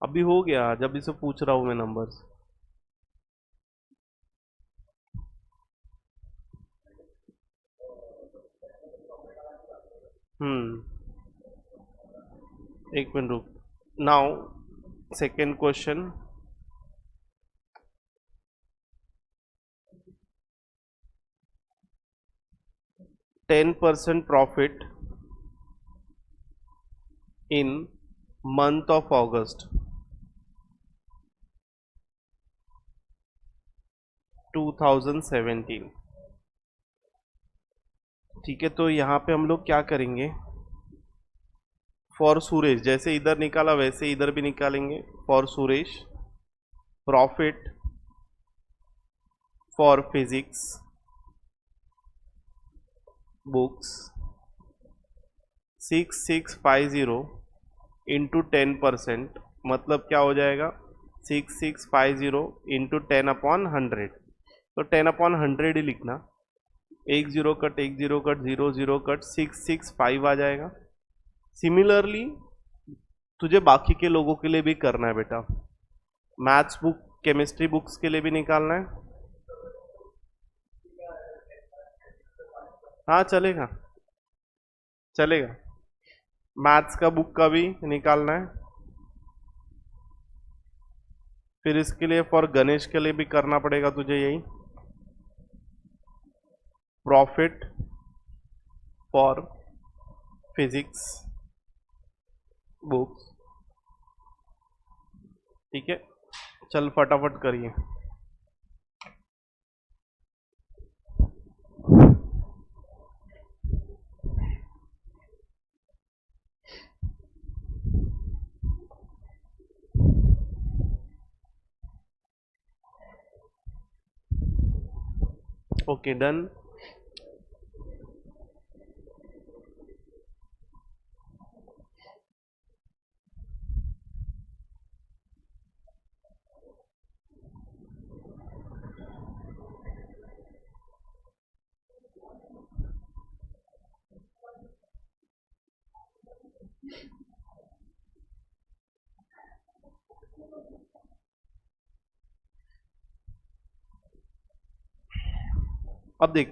अभी हो गया, जब इसे पूछ रहा हूं मैं नंबर्स। एक मिनट रुक। Now second question, 10% profit in month of अगस्त 2017। ठीक है, तो यहाँ पे हम लोग क्या करेंगे, फॉर सुरेश जैसे इधर निकाला वैसे इधर भी निकालेंगे, for Suresh profit for physics books 6650 into 10%, मतलब क्या हो जाएगा, 6650 इंटू 10/100, तो 10/100 ही लिखना, 10 कट 10 कट 00 कट 665 आ जाएगा। सिमिलरली तुझे बाकी के लोगों के लिए भी करना है बेटा, मैथ्स बुक केमिस्ट्री बुक्स के लिए भी निकालना है। हाँ चलेगा, चलेगा, मैथ्स का बुक का भी निकालना है, फिर इसके लिए फॉर गणेश के लिए भी करना पड़ेगा तुझे यही, प्रॉफिट फॉर फिजिक्स बुक्स। ठीक है, चल फटाफट करिए। Okay done. अब देख,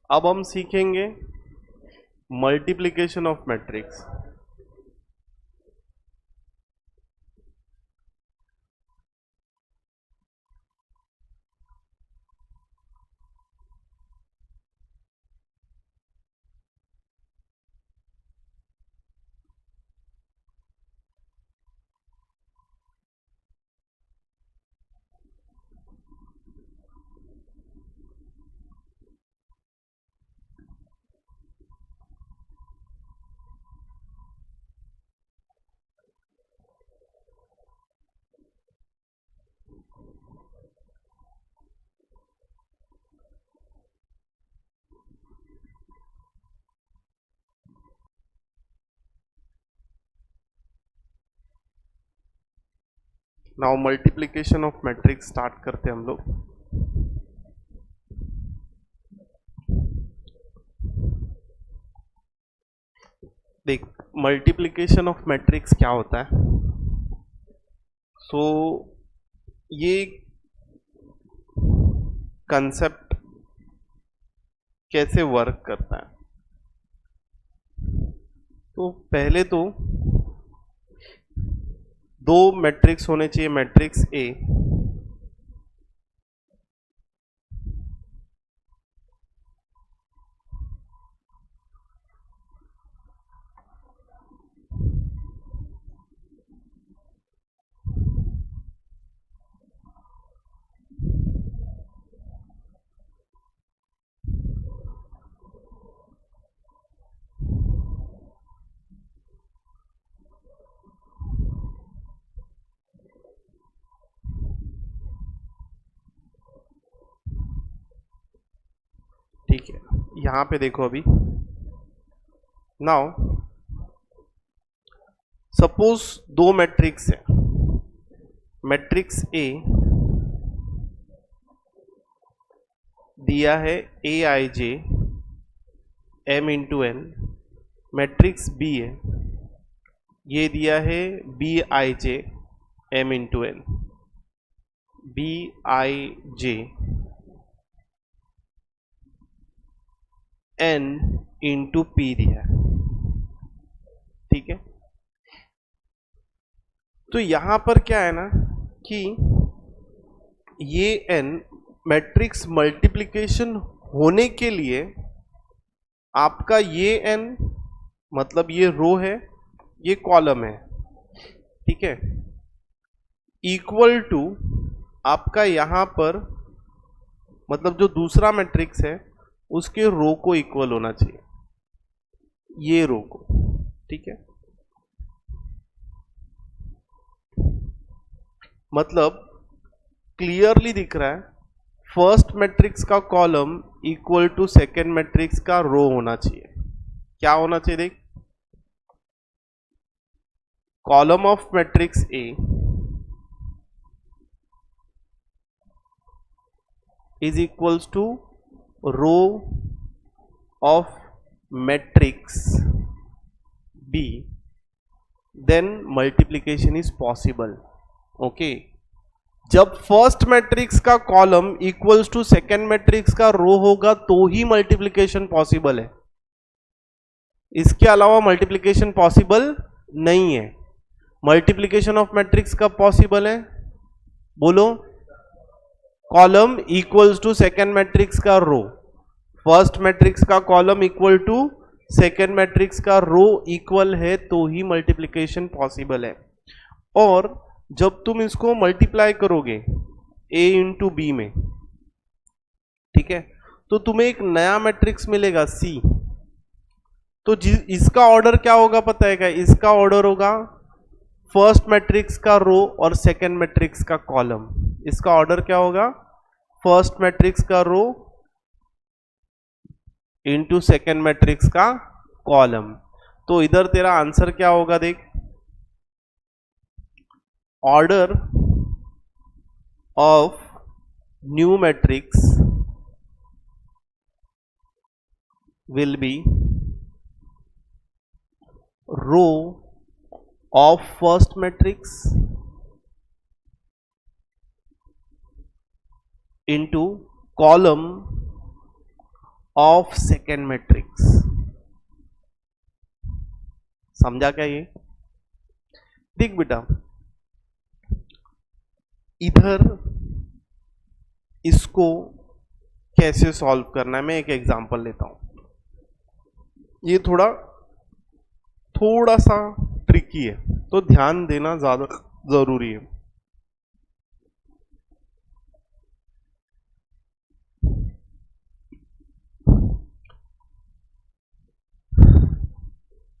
अब हम सीखेंगे multiplication of matrix. Now multiplication of matrix start करते हैं हम लोग। देख, मल्टीप्लिकेशन ऑफ मैट्रिक्स क्या होता है। सो ये कंसेप्ट कैसे वर्क करता है, तो पहले तो दो मैट्रिक्स होने चाहिए, मैट्रिक्स ए ठीक है। यहां पे देखो, अभी नाउ सपोज दो मैट्रिक्स है, मैट्रिक्स ए दिया है A I J M into N, matrix B है, ये दिया है B I J M into N, B I J N into P दिया है, ठीक है। तो यहां पर क्या है ना कि ये एन मैट्रिक्स मल्टीप्लिकेशन होने के लिए आपका ये एन मतलब ये रो है, ये कॉलम है, ठीक है, इक्वल टू आपका यहां पर मतलब जो दूसरा मैट्रिक्स है उसके रो को इक्वल होना चाहिए, ये रो को, ठीक है। मतलब क्लियरली दिख रहा है फर्स्ट मैट्रिक्स का column equal to second matrix का रो होना चाहिए। क्या होना चाहिए, देख, column of matrix a is equals to row of matrix b, then multiplication is possible. Okay, जब फर्स्ट मैट्रिक्स का column equals to second matrix का रो होगा तो ही मल्टीप्लिकेशन पॉसिबल है, इसके अलावा मल्टीप्लिकेशन पॉसिबल नहीं है। मल्टीप्लिकेशन ऑफ मैट्रिक्स कब पॉसिबल है, बोलो, column equals to second matrix का रो, फर्स्ट मैट्रिक्स का column equal to second matrix का रो इक्वल है तो ही मल्टीप्लिकेशन पॉसिबल है। और जब तुम इसको मल्टीप्लाई करोगे ए इंटू बी में, ठीक है, तो तुम्हें एक नया मैट्रिक्स मिलेगा सी। तो इसका ऑर्डर क्या होगा पता है क्या, इसका ऑर्डर होगा फर्स्ट मैट्रिक्स का रो और सेकेंड मैट्रिक्स का कॉलम। इसका ऑर्डर क्या होगा, फर्स्ट मैट्रिक्स का रो इंटू सेकेंड मैट्रिक्स का कॉलम। तो इधर तेरा आंसर क्या होगा, देख, order of new matrix will be row of first matrix into column of second matrix। समझा क्या ये? देख बेटा, इधर इसको कैसे सॉल्व करना है, मैं एक एग्जांपल लेता हूं। ये थोड़ा सा ट्रिकी है, तो ध्यान देना ज्यादा जरूरी है।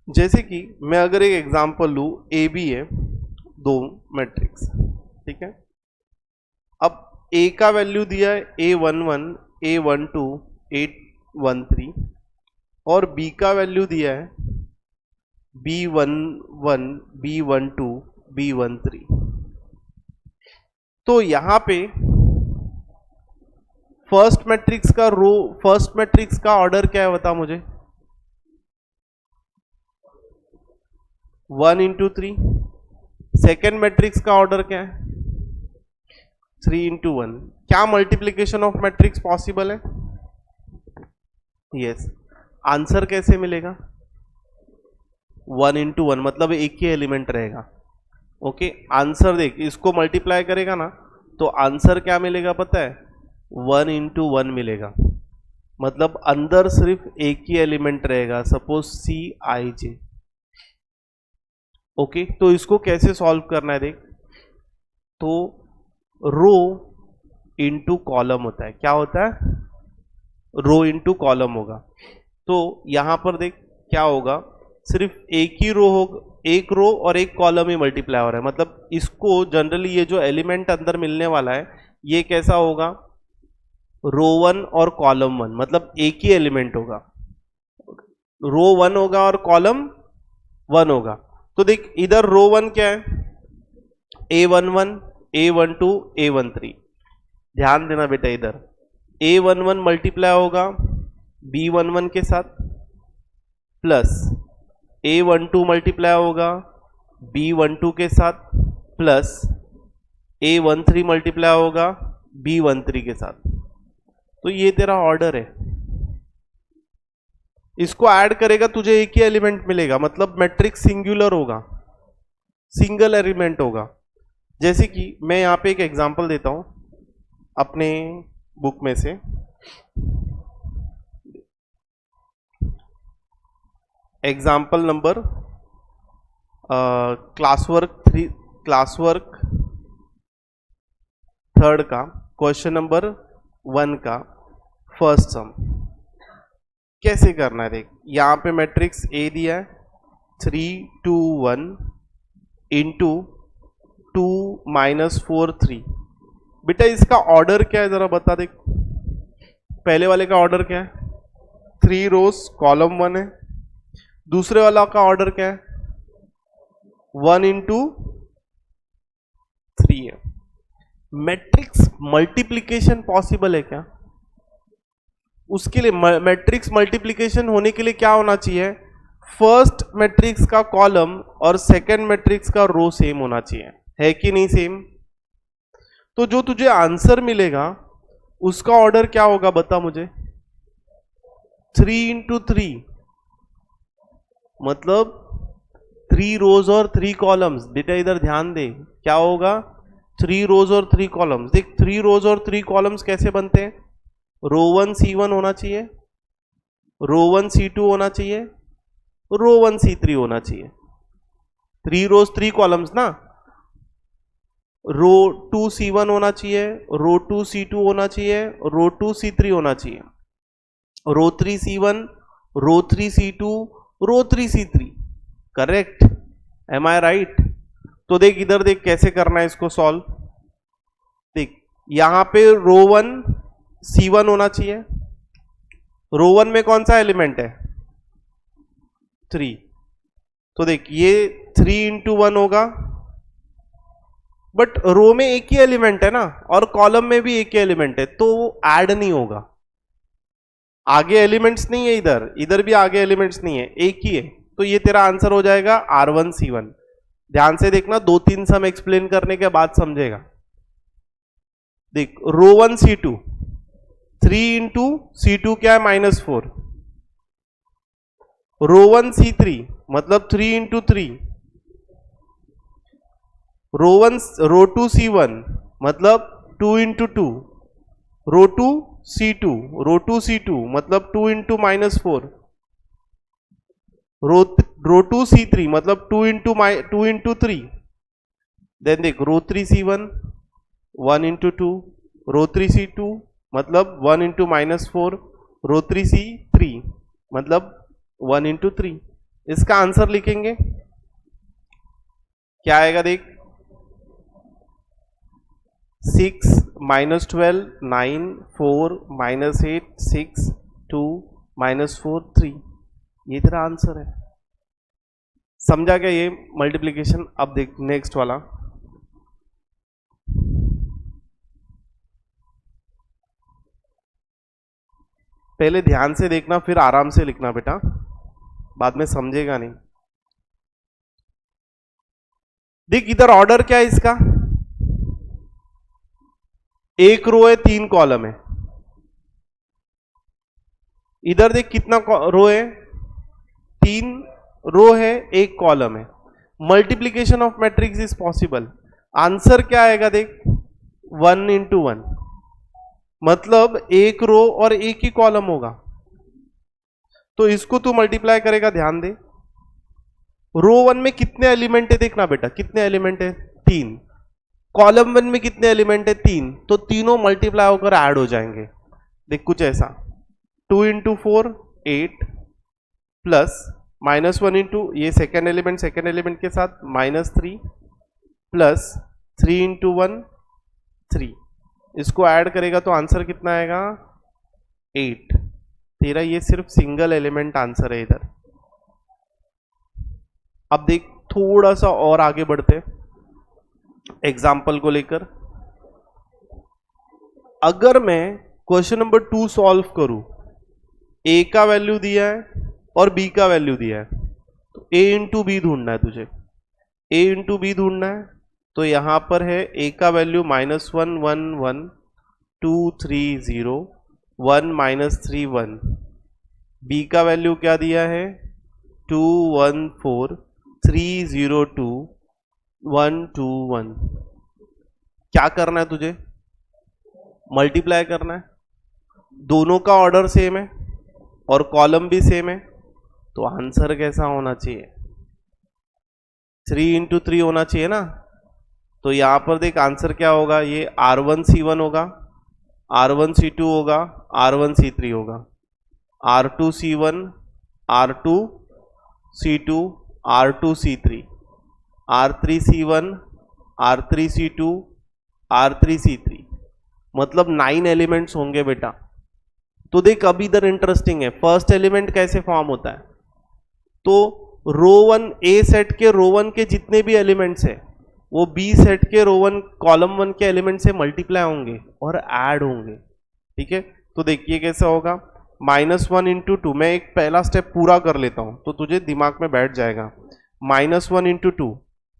जैसे कि मैं अगर एक एग्जांपल लूं, ए बी है दो मैट्रिक्स, ठीक है। अब ए का वैल्यू दिया है A11, A12, A13 और बी का वैल्यू दिया है B11, B12, B13। तो यहां पे फर्स्ट मैट्रिक्स का ऑर्डर क्या है बता मुझे, 1 इंटू 3। सेकेंड मैट्रिक्स का ऑर्डर क्या है, 3 इंटू 1। क्या मल्टीप्लीकेशन ऑफ मैट्रिक्स पॉसिबल है, यस। आंसर कैसे मिलेगा, 1 इंटू 1, मतलब एक ही एलिमेंट रहेगा। ओके, आंसर देख, इसको मल्टीप्लाई करेगा ना तो आंसर क्या मिलेगा पता है, 1 इंटू 1 मिलेगा। मतलब अंदर सिर्फ एक ही एलिमेंट रहेगा, सपोज सी आई जे। ओके, तो इसको कैसे सॉल्व करना है देख, तो रो इंटू कॉलम होता है, क्या होता है, रो इंटू कॉलम होगा। तो यहां पर देख क्या होगा, सिर्फ एक ही रो होगा, एक रो और एक कॉलम ही मल्टीप्लाई हो रहा है। मतलब इसको जनरली ये जो एलिमेंट अंदर मिलने वाला है ये कैसा होगा, रो 1 और कॉलम 1, मतलब एक ही एलिमेंट होगा, रो 1 होगा और कॉलम 1 होगा। तो देख इधर रो 1 क्या है, A11, A12, A13। ध्यान देना बेटा, इधर A11 मल्टीप्लाई होगा B11 के साथ, प्लस A12 मल्टीप्लाई होगा B12 के साथ, प्लस A13 मल्टीप्लाई होगा B13 के साथ। तो ये तेरा ऑर्डर है, इसको ऐड करेगा तुझे एक ही एलिमेंट मिलेगा, मतलब मैट्रिक्स सिंगुलर होगा, सिंगल एलिमेंट होगा। जैसे कि मैं यहां पे एक एग्जांपल देता हूं अपने बुक में से, एग्जाम्पल नंबर क्लासवर्क 3 का क्वेश्चन नंबर 1 का फर्स्ट सम कैसे करना है देख। यहां पे मैट्रिक्स ए दिया है 3 2 1 इंटू 2 -4 3। बेटा इसका ऑर्डर क्या है जरा बता देख, पहले वाले का ऑर्डर क्या है, 3 रोज कॉलम 1 है, दूसरे वाला का ऑर्डर क्या है, 1 इंटू 3 है। मैट्रिक्स मल्टीप्लीकेशन पॉसिबल है क्या, उसके लिए मैट्रिक्स मल्टीप्लीकेशन होने के लिए क्या होना चाहिए, फर्स्ट मैट्रिक्स का कॉलम और सेकंड मैट्रिक्स का रो सेम होना चाहिए, है कि नहीं सेम। तो जो तुझे आंसर मिलेगा उसका ऑर्डर क्या होगा बता मुझे, 3 इंटू 3, मतलब 3 रोज और 3 कॉलम्स। बेटा इधर ध्यान दे, क्या होगा, 3 रोज और 3 कॉलम्स। देख 3 रोज और 3 कॉलम्स कैसे बनते हैं, रो 1 C1 होना चाहिए, रो 1 C2 होना चाहिए, रो 1 C3 होना चाहिए। 3 रोज 3 कॉलम्स ना, रो 2 C1 होना चाहिए, रो 2 C2 होना चाहिए, रो 2 C3 होना चाहिए, रो 3 C1, रो 3 C2, रो 3 C3। करेक्ट, एम आई राइट। तो देख इधर देख कैसे करना है इसको सॉल्व। देख यहां पे रो 1 C1 होना चाहिए, रो 1 में कौन सा एलिमेंट है, 3। तो देख ये 3 इंटू 1 होगा, बट रो में एक ही एलिमेंट है ना और कॉलम में भी एक ही एलिमेंट है, तो वो ऐड नहीं होगा, आगे एलिमेंट्स नहीं है, इधर इधर भी आगे एलिमेंट्स नहीं है, एक ही है। तो ये तेरा आंसर हो जाएगा R1 C1। ध्यान से देखना, 2-3 सम एक्सप्लेन करने के बाद समझेगा। देख रो 1 C2, 3 इंटू C2 क्या है, -4, रो 1 C3 मतलब 3 इंटू 3, रो 2 C1 मतलब 2 इंटू 2, रो 2 C2, रो 2 C2 मतलब 2 इंटू -4, रो 2 C3 मतलब 2 इंटू 3। देन देख रो 3 C1 1 इंटू 2, रो 3 C2 मतलब 1 इंटू -4, रो 3 C3 मतलब 1 इंटू 3। इसका आंसर लिखेंगे, क्या आएगा देख, 6 -12 9 4 -8 6 2 -4 3। ये तेरा आंसर है। समझा क्या ये मल्टीप्लीकेशन। अब देख नेक्स्ट वाला, पहले ध्यान से देखना फिर आराम से लिखना बेटा, बाद में समझेगा नहीं। देख इधर ऑर्डर क्या है इसका, एक रो है 3 कॉलम है। इधर देख कितना रो है, 3 रो है 1 कॉलम है। Multiplication of matrix is possible. Answer क्या आएगा देख, 1 into 1, मतलब एक रो और एक ही कॉलम होगा। तो इसको तू मल्टीप्लाई करेगा, ध्यान दे। रो 1 में कितने एलिमेंट है देखना बेटा, कितने एलिमेंट है, 3। कॉलम 1 में कितने एलिमेंट है, 3। तो तीनों मल्टीप्लाई होकर ऐड हो जाएंगे। देख कुछ ऐसा, 2 into 4 8 प्लस -1 into ये सेकेंड एलिमेंट के साथ -3 प्लस 3 into 1 3। इसको ऐड करेगा तो आंसर कितना आएगा, 8। तेरा ये सिर्फ सिंगल एलिमेंट आंसर है इधर। अब देख थोड़ा सा और आगे बढ़ते एग्जाम्पल को लेकर। अगर मैं क्वेश्चन नंबर 2 सॉल्व करूं, ए का वैल्यू दिया है और बी का वैल्यू दिया है, तो ए इंटू बी ढूंढना है तुझे। ए इंटू बी ढूंढना है तो यहां पर है ए का वैल्यू -1 1 1 2 3 0 1 -3 1। बी का वैल्यू क्या दिया है, 2 1 4 3 0 2 1 2 1। क्या करना है तुझे, मल्टीप्लाई करना है। दोनों का ऑर्डर सेम है और कॉलम भी सेम है, तो आंसर कैसा होना चाहिए, 3 into 3 होना चाहिए ना। तो यहां पर देख आंसर क्या होगा, ये R1 C1 होगा, R1 C2 होगा, R1 C3 होगा, R2 C1 R2 C2 R2 C3 R3 C1 R3 C2 R3 C3, मतलब 9 एलिमेंट्स होंगे बेटा। तो देख अब इधर इंटरेस्टिंग है, फर्स्ट एलिमेंट कैसे फॉर्म होता है। तो रो 1 ए सेट के रो 1 के जितने भी एलिमेंट्स है वो बी सेट के रो 1 कॉलम 1 के एलिमेंट से मल्टीप्लाई होंगे और ऐड होंगे। ठीक है, तो देखिए कैसा होगा, -1 into 2। मैं एक पहला स्टेप पूरा कर लेता हूं तो तुझे दिमाग में बैठ जाएगा। -1 into 2,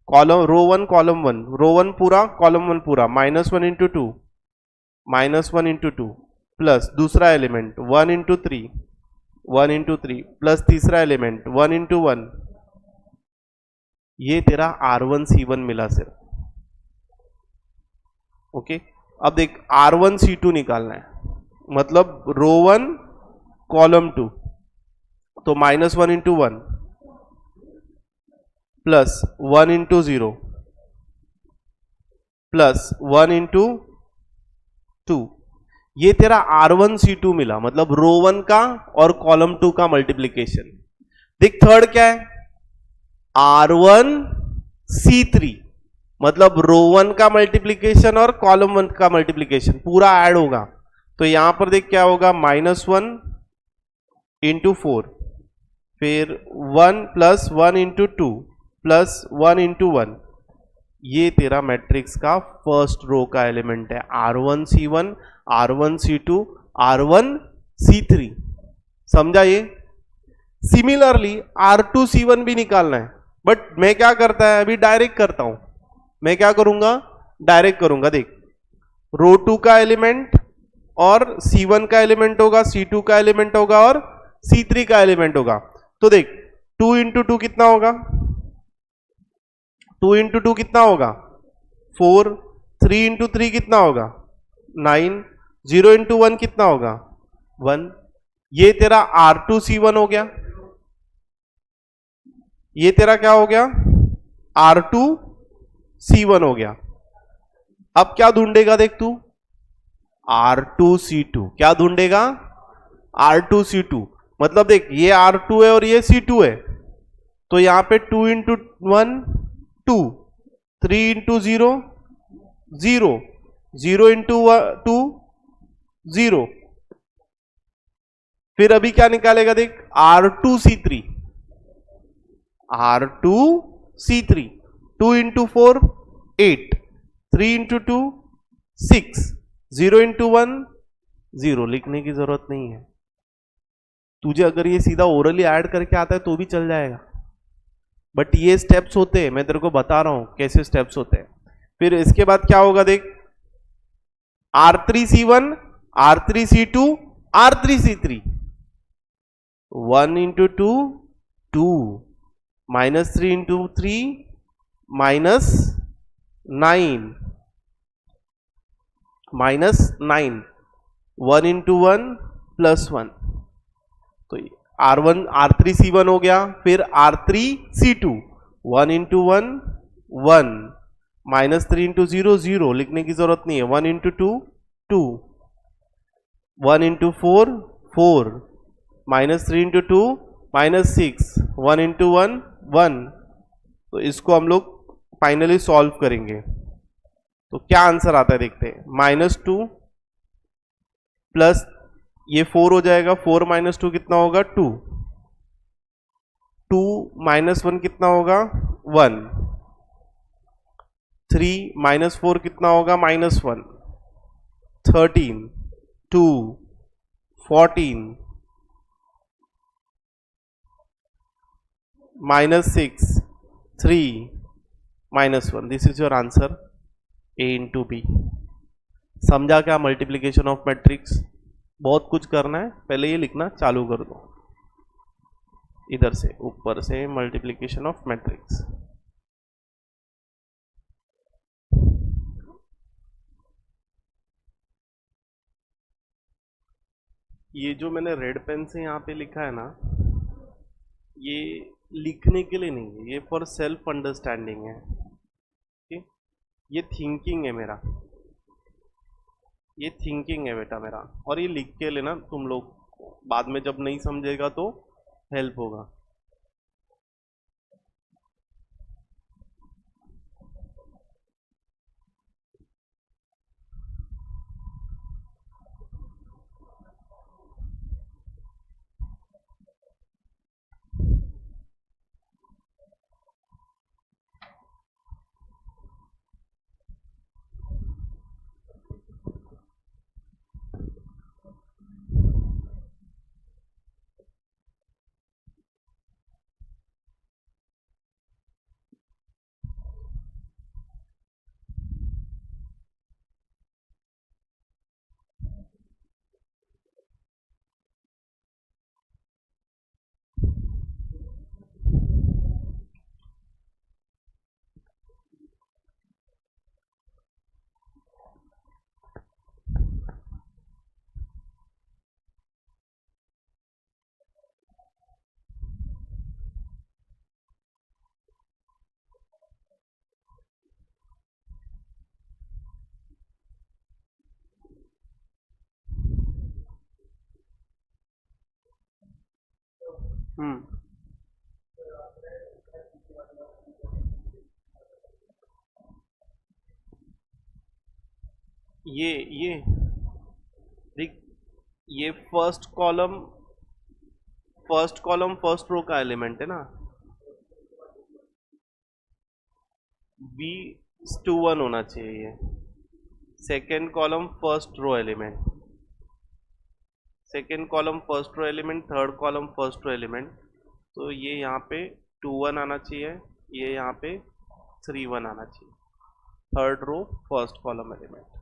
कॉलम रो 1 कॉलम 1, रो 1 पूरा कॉलम 1 पूरा, -1 into 2 -1 into 2 प्लस दूसरा एलिमेंट 1 into 3 1 into 3 प्लस तीसरा एलिमेंट 1 into 1। ये तेरा R1 C1 मिला सिर्फ। ओके, अब देख R1 C2 निकालना है, मतलब रो 1 कॉलम 2, तो -1 into 1 plus 1 into 0 plus 1 into 2। ये तेरा R1 C2 मिला, मतलब रो 1 का और कॉलम 2 का मल्टीप्लीकेशन। देख थर्ड क्या है, R1 C3, मतलब रो 1 का मल्टीप्लीकेशन और कॉलम 1 का मल्टीप्लीकेशन पूरा ऐड होगा। तो यहां पर देख क्या होगा, -1 into 4, फिर 1 प्लस 1 into 2 प्लस 1 into 1। ये तेरा मैट्रिक्स का फर्स्ट रो का एलिमेंट है, R1 C1 R1 C2 R1 C3। समझा ये। सिमिलरली R2 C1 भी निकालना है, बट मैं क्या करता है अभी डायरेक्ट करता हूं। मैं क्या करूंगा, डायरेक्ट करूंगा। देख रो 2 का एलिमेंट और C1 का एलिमेंट होगा, C2 का एलिमेंट होगा और C3 का एलिमेंट होगा। तो देख 2 into 2 कितना होगा, 2 into 2 कितना होगा 4, 3 into 3 कितना होगा 9, 0 into 1 कितना होगा 1। ये तेरा R2 C1 हो गया, ये तेरा क्या हो गया R2 C1 हो गया। अब क्या ढूंढेगा देख तू, R2 C2। क्या ढूंढेगा, R2 C2, मतलब देख ये R2 है और ये C2 है, तो यहां पे 2 into 1 2, 3 into 0 0, 0 into 2 0। फिर अभी क्या निकालेगा देख, R2 C3, R2 C3, 2 into 4 8, 3 into 2 6, 0 into 1 0। लिखने की जरूरत नहीं है, तुझे अगर ये सीधा ओरली ऐड करके आता है तो भी चल जाएगा, बट ये स्टेप्स होते हैं, मैं तेरे को बता रहा हूं कैसे स्टेप्स होते हैं। फिर इसके बाद क्या होगा देख, R3C1, R3C2, R3C3, 1 into 2, 2, minus 3 into 3, minus 9, minus 9, 1 into 1 plus 1, तो R1 R3C1 हो गया। फिर R3C2, 1 into 1 1, माइनस 3 into 0 0, लिखने की जरूरत नहीं है, 1 into 2 2, 1 into 4 4, minus 3 into 2 minus 6, 1 into 1 1। तो इसको हम लोग फाइनली सॉल्व करेंगे तो क्या आंसर आता है देखते हैं, -2 प्लस ये 4 हो जाएगा, 4 - 2 कितना होगा 2, 2 - 1 कितना होगा 1, 3 - 4 कितना होगा -1, 13, 2, 14, -6, 3, -1। This is your answer A into B। समझा क्या मल्टीप्लीकेशन ऑफ मैट्रिक्स? बहुत कुछ करना है, पहले ये लिखना चालू कर दो, इधर से ऊपर से मल्टीप्लीकेशन ऑफ मैट्रिक्स। ये जो मैंने रेड पेन से यहाँ पे लिखा है ना, ये लिखने के लिए नहीं है, ये फॉर सेल्फ अंडरस्टैंडिंग है, ठीक? ये थिंकिंग है मेरा, ये थिंकिंग है बेटा मेरा, और ये लिख के लेना तुम लोग, बाद में जब नहीं समझेगा तो हेल्प होगा। ये देख, ये फर्स्ट कॉलम फर्स्ट रो का एलिमेंट है ना, B/1 होना चाहिए ये, second column first row element, second column first row element, third column first row element, तो ये यहाँ पे 2 1 आना चाहिए, ये यहाँ पे 3 1 आना चाहिए, third row first column element.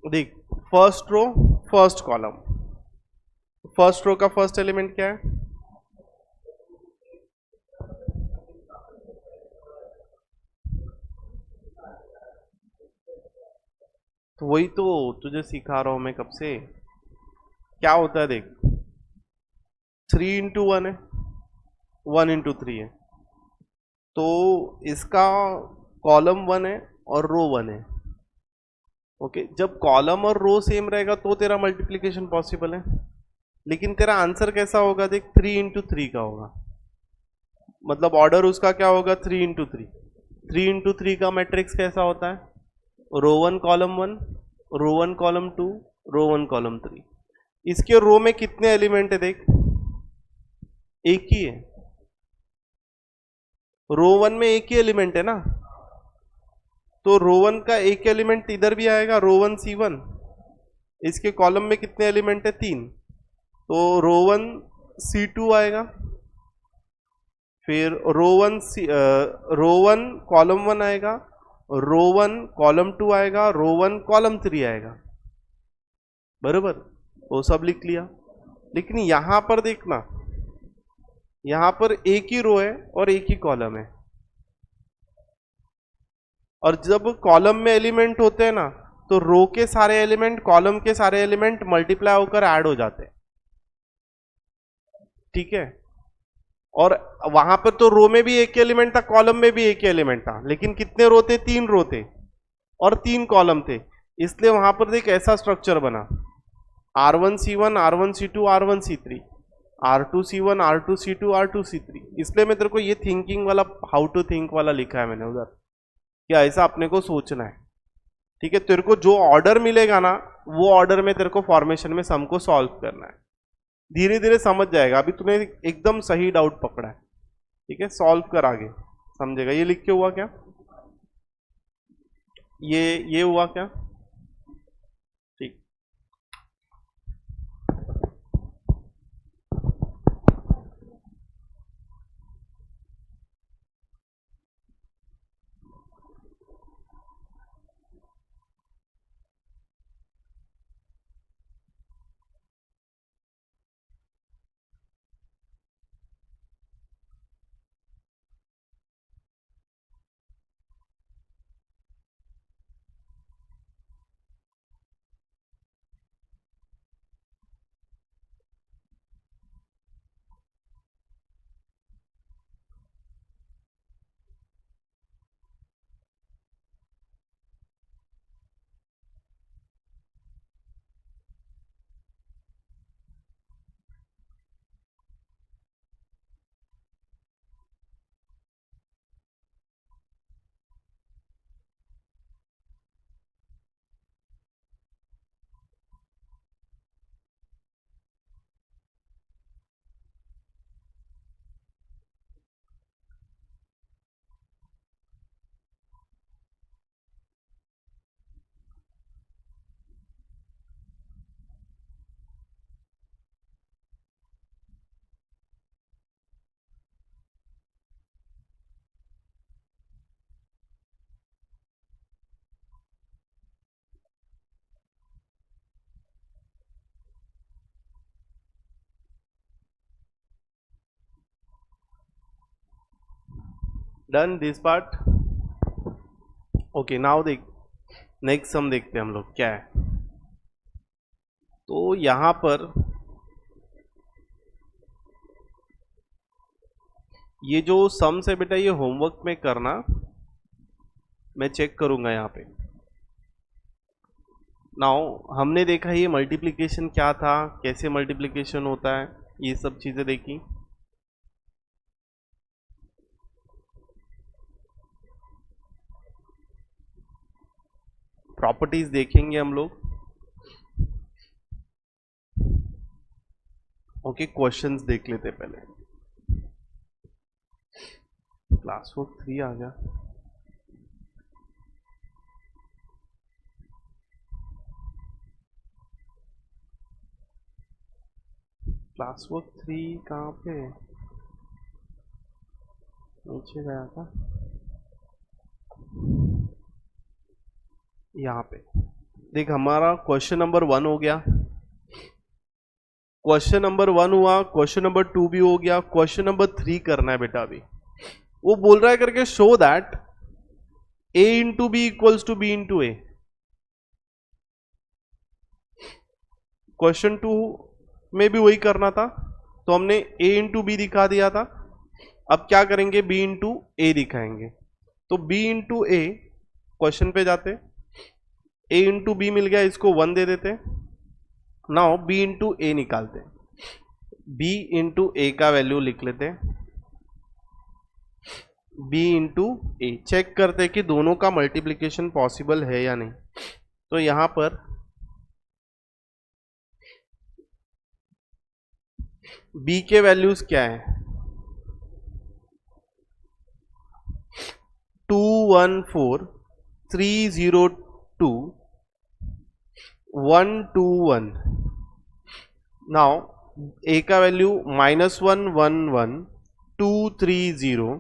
देख, first row first column, first row का फर्स्ट एलिमेंट क्या है, तो वही तो तुझे सिखा रहा हूं मैं कब से। क्या होता है देख, 3 into 1 है, 1 into 3 है, तो इसका कॉलम 1 है और रो 1 है। ओके, जब कॉलम और रो सेम रहेगा तो तेरा मल्टीप्लिकेशन पॉसिबल है, लेकिन तेरा आंसर कैसा होगा देख, 3 into 3 का होगा, मतलब ऑर्डर उसका क्या होगा 3 into 3। 3 into 3 का मैट्रिक्स कैसा होता है? रो 1 कॉलम 1, रो 1 कॉलम 2, रो 1 कॉलम 3। इसके रो में कितने एलिमेंट है देख, एक ही है। रो 1 में एक ही एलिमेंट है ना, तो रो 1 का एक एलिमेंट इधर भी आएगा, रो 1 C1। इसके कॉलम में कितने एलिमेंट है? 3, तो रो 1 C2 आएगा। फिर रो 1 कॉलम 1 आएगा, रो 1 कॉलम 2 आएगा, रो 1 कॉलम 3 आएगा, बराबर। वो सब लिख लिया। लेकिन यहां पर देखना, यहां पर एक ही रो है और एक ही कॉलम है, और जब कॉलम में एलिमेंट होते हैं ना, तो रो के सारे एलिमेंट कॉलम के सारे एलिमेंट मल्टीप्लाई होकर ऐड हो जाते हैं, ठीक है। और वहां पर तो रो में भी एक एलिमेंट था, कॉलम में भी एक एलिमेंट था, लेकिन कितने रो थे? 3 रो थे और 3 कॉलम थे। इसलिए वहां पर एक ऐसा स्ट्रक्चर बना, R1C1, R1C2, R1C3, R2C1, R2C2, R2C3। इसलिए मैं तेरे को ये थिंकिंग वाला, हाउ टू थिंक वाला लिखा है मैंने उधर, कि ऐसा अपने को सोचना है, ठीक है। तेरे को जो ऑर्डर मिलेगा ना, वो ऑर्डर में तेरे को फॉर्मेशन में सम को सॉल्व करना है। धीरे धीरे समझ जाएगा, अभी तूने एकदम सही डाउट पकड़ा है, ठीक है। सॉल्व कर आगे समझेगा। ये लिख के हुआ क्या? ये हुआ क्या? ठीक। Done this part. Okay, now देख, नेक्स्ट सम देखते हैं हम लोग क्या है। तो यहां पर ये जो सम्स है बेटा, ये होमवर्क में करना, मैं चेक करूंगा यहाँ पे। नाउ हमने देखा ये मल्टीप्लिकेशन क्या था, कैसे मल्टीप्लिकेशन होता है, ये सब चीजें देखी। प्रॉपर्टीज देखेंगे हम लोग। ओके, क्वेश्चंस देख लेते पहले। क्लास वर्क 3 आ गया। क्लास वर्क 3 कहाँ पे? नीचे गया था, यहाँ पे देख। हमारा क्वेश्चन नंबर 1 हो गया, क्वेश्चन नंबर 1 हुआ, क्वेश्चन नंबर 2 भी हो गया, क्वेश्चन नंबर 3 करना है बेटा अभी। वो बोल रहा है करके show that a into B equals to B into a. Question 2 में भी वही करना था, तो हमने a इंटू बी दिखा दिया था। अब क्या करेंगे? b इंटू ए दिखाएंगे। तो b इंटू ए, क्वेश्चन पे जाते, a इंटू बी मिल गया, इसको 1 दे देते। नाउ b इंटू ए निकालते, b इंटू ए का वैल्यू लिख लेते। बी इंटू ए। चेक करते हैं कि दोनों का मल्टीप्लीकेशन पॉसिबल है या नहीं। तो यहां पर बी के वैल्यूज क्या है, 214 302 121। नाउ ए का वैल्यू -1 1 1 2 3 0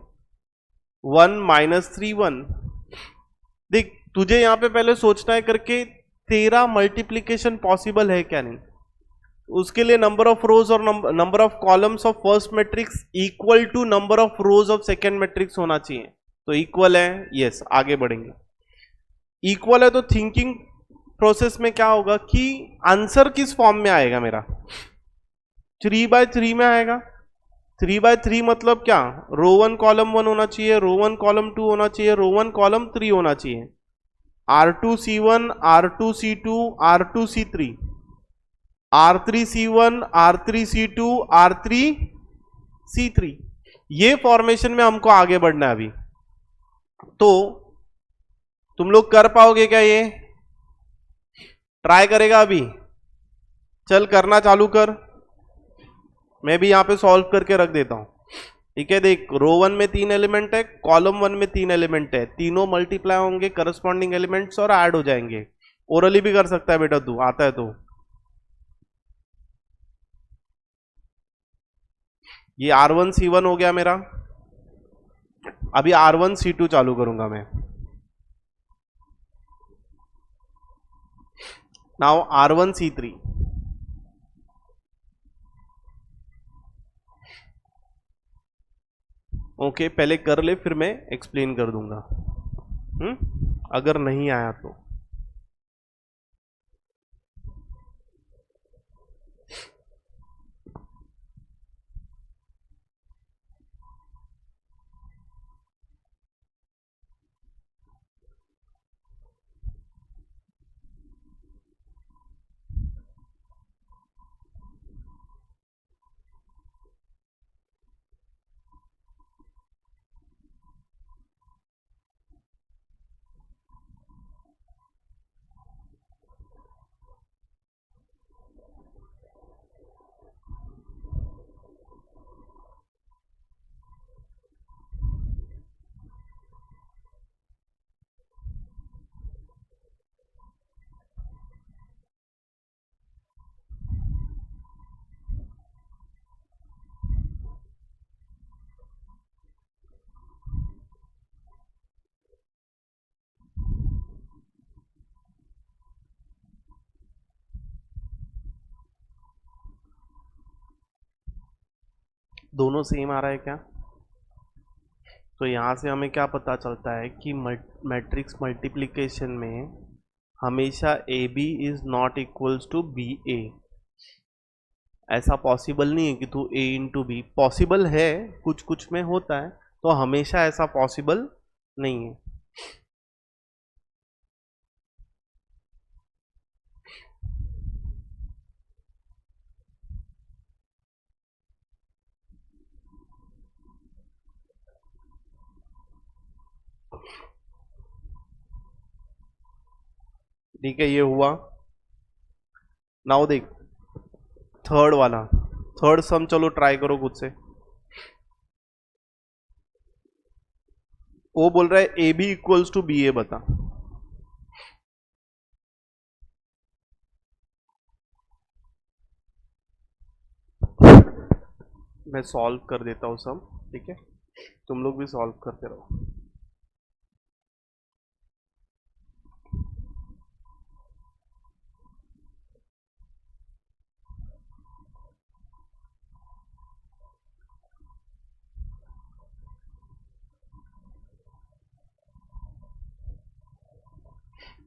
1 देख, तुझे यहां पे पहले सोचना है करके तेरा मल्टीप्लीकेशन पॉसिबल है क्या नहीं। उसके लिए नंबर ऑफ रोज और number of columns of first matrix equal to number of rows of second matrix होना चाहिए। तो इक्वल है, यस, आगे बढ़ेंगे। इक्वल है तो थिंकिंग प्रोसेस में क्या होगा कि आंसर किस फॉर्म में आएगा मेरा, 3/3 में आएगा। 3/3 मतलब क्या, रो 1 कॉलम 1 होना चाहिए, रो 1 कॉलम 2 होना चाहिए, रो 1 कॉलम 3 होना चाहिए। R2C1 R2C2 R2C3 R3C1 R3C2 R3C3, ये फॉर्मेशन में हमको आगे बढ़ना है अभी। तो तुम लोग कर पाओगे क्या, ये ट्राई करेगा अभी, चल करना चालू कर। मैं भी यहां पे सॉल्व करके रख देता हूं, ठीक है। देख, रो 1 में 3 एलिमेंट है, कॉलम 1 में 3 एलिमेंट है, तीनों मल्टीप्लाई होंगे करस्पॉन्डिंग एलिमेंट्स और ऐड हो जाएंगे। ओरली भी कर सकता है बेटा, तू आता है तो। ये R1C1 हो गया मेरा। अभी R1C2 चालू करूंगा मैं। नाउ R1C3, ओके, पहले कर ले फिर मैं एक्सप्लेन कर दूंगा, अगर नहीं आया तो। दोनों सेम आ रहा है क्या? तो यहाँ से हमें क्या पता चलता है कि मैट्रिक्स मल्टीप्लिकेशन में हमेशा A B is not equals to B A. ऐसा पॉसिबल नहीं है कि तू ए इंटू बी, पॉसिबल है, कुछ कुछ में होता है, तो हमेशा ऐसा पॉसिबल नहीं है। ठीक है, ये हुआ। नाउ देख, थर्ड वाला, थर्ड सम चलो ट्राई करो खुद से। वो बोल रहा है A B equals to B A, बता। मैं सॉल्व कर देता हूँ सम, ठीक है, तुम लोग भी सॉल्व करते रहो।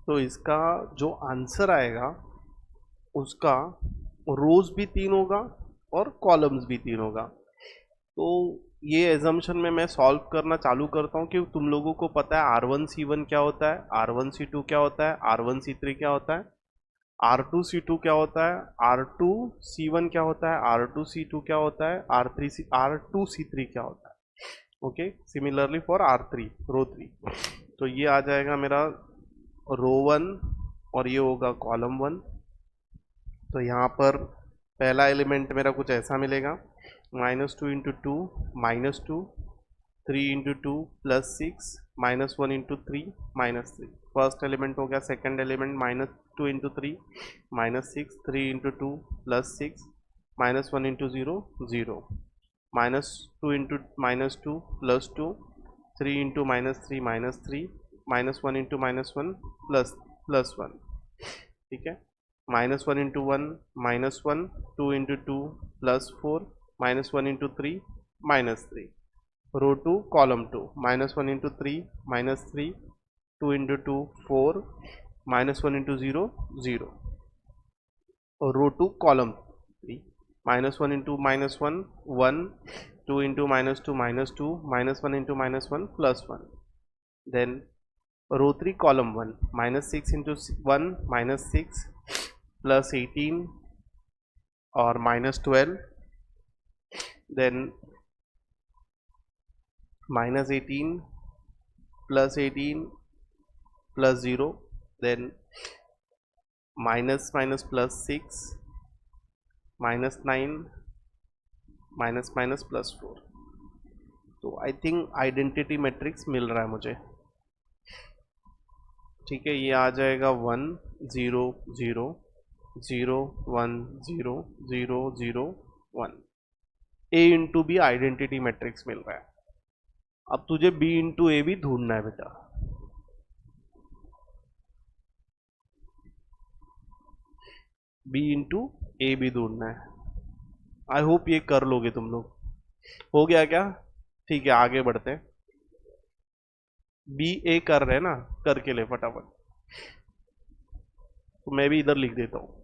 तो इसका जो आंसर आएगा उसका रोज भी 3 होगा और कॉलम्स भी 3 होगा। तो ये एजम्पशन में मैं सॉल्व करना चालू करता हूँ कि तुम लोगों को पता है R1C1 क्या होता है, R1C2 क्या होता है, R1C3 क्या होता है, R2C2 क्या होता है, R2C1 क्या होता है, R2C2 क्या होता है, R2C3 क्या होता है। ओके, सिमिलरली फॉर R3 रो 3, तो ये आ जाएगा मेरा रो 1 और ये होगा कॉलम 1। तो यहाँ पर पहला एलिमेंट मेरा कुछ ऐसा मिलेगा, -2 into two -2, 3 into two +6, -1 into three -3। First element हो गया। Second element -2 into three -6, 3 into two +6, -1 into 0 0, -2 into -2 +2, 3 into -3 -3, -1 into -1 +1। ठीक है, -1 इंटू 1 -1, 2 इंटू टू +4, -1 इंटू 3 -3। रो 2 column 2, -1 into 3 -3, 2 into two 4, -1 into 0 0। और row 2 column 3, -1 into -1 1, 2 into -2 -2, -1 into -1 +1। Then row 3 column 1, -6 into 1 -6, +18 और -12। Then -18 +18 +0, then minus minus +6, -9 +4। तो I think identity matrix मिल रहा है मुझे। ठीक है, ये आ जाएगा 1 0 0 0 1 0 0 0 1। ए इंटू बी आइडेंटिटी मैट्रिक्स मिल रहा है। अब तुझे बी इंटू ए भी ढूंढना है बेटा। बी इंटू ए भी ढूंढना है। आई होप ये कर लोगे तुम लोग। हो गया क्या? ठीक है, आगे बढ़ते हैं। बी ए कर रहे हैं ना, करके ले फटाफट। तो मैं भी इधर लिख देता हूं।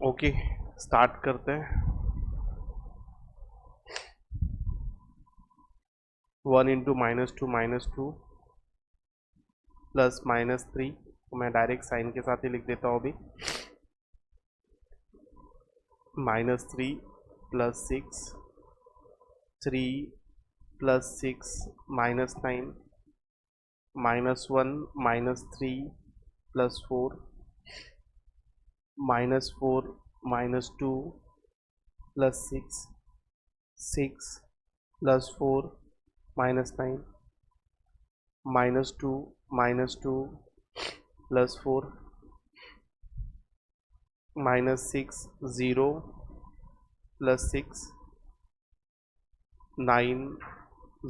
ओके, स्टार्ट करते हैं। 1 इंटू -2 -2 प्लस -3, तो मैं डायरेक्ट साइन के साथ ही लिख देता हूँ अभी। -3 +6, 3 +6 -9, -1 -3 +4, -4 -2 +6, 6 +4 -9, -2 -2 +4, -6 0 +6, 9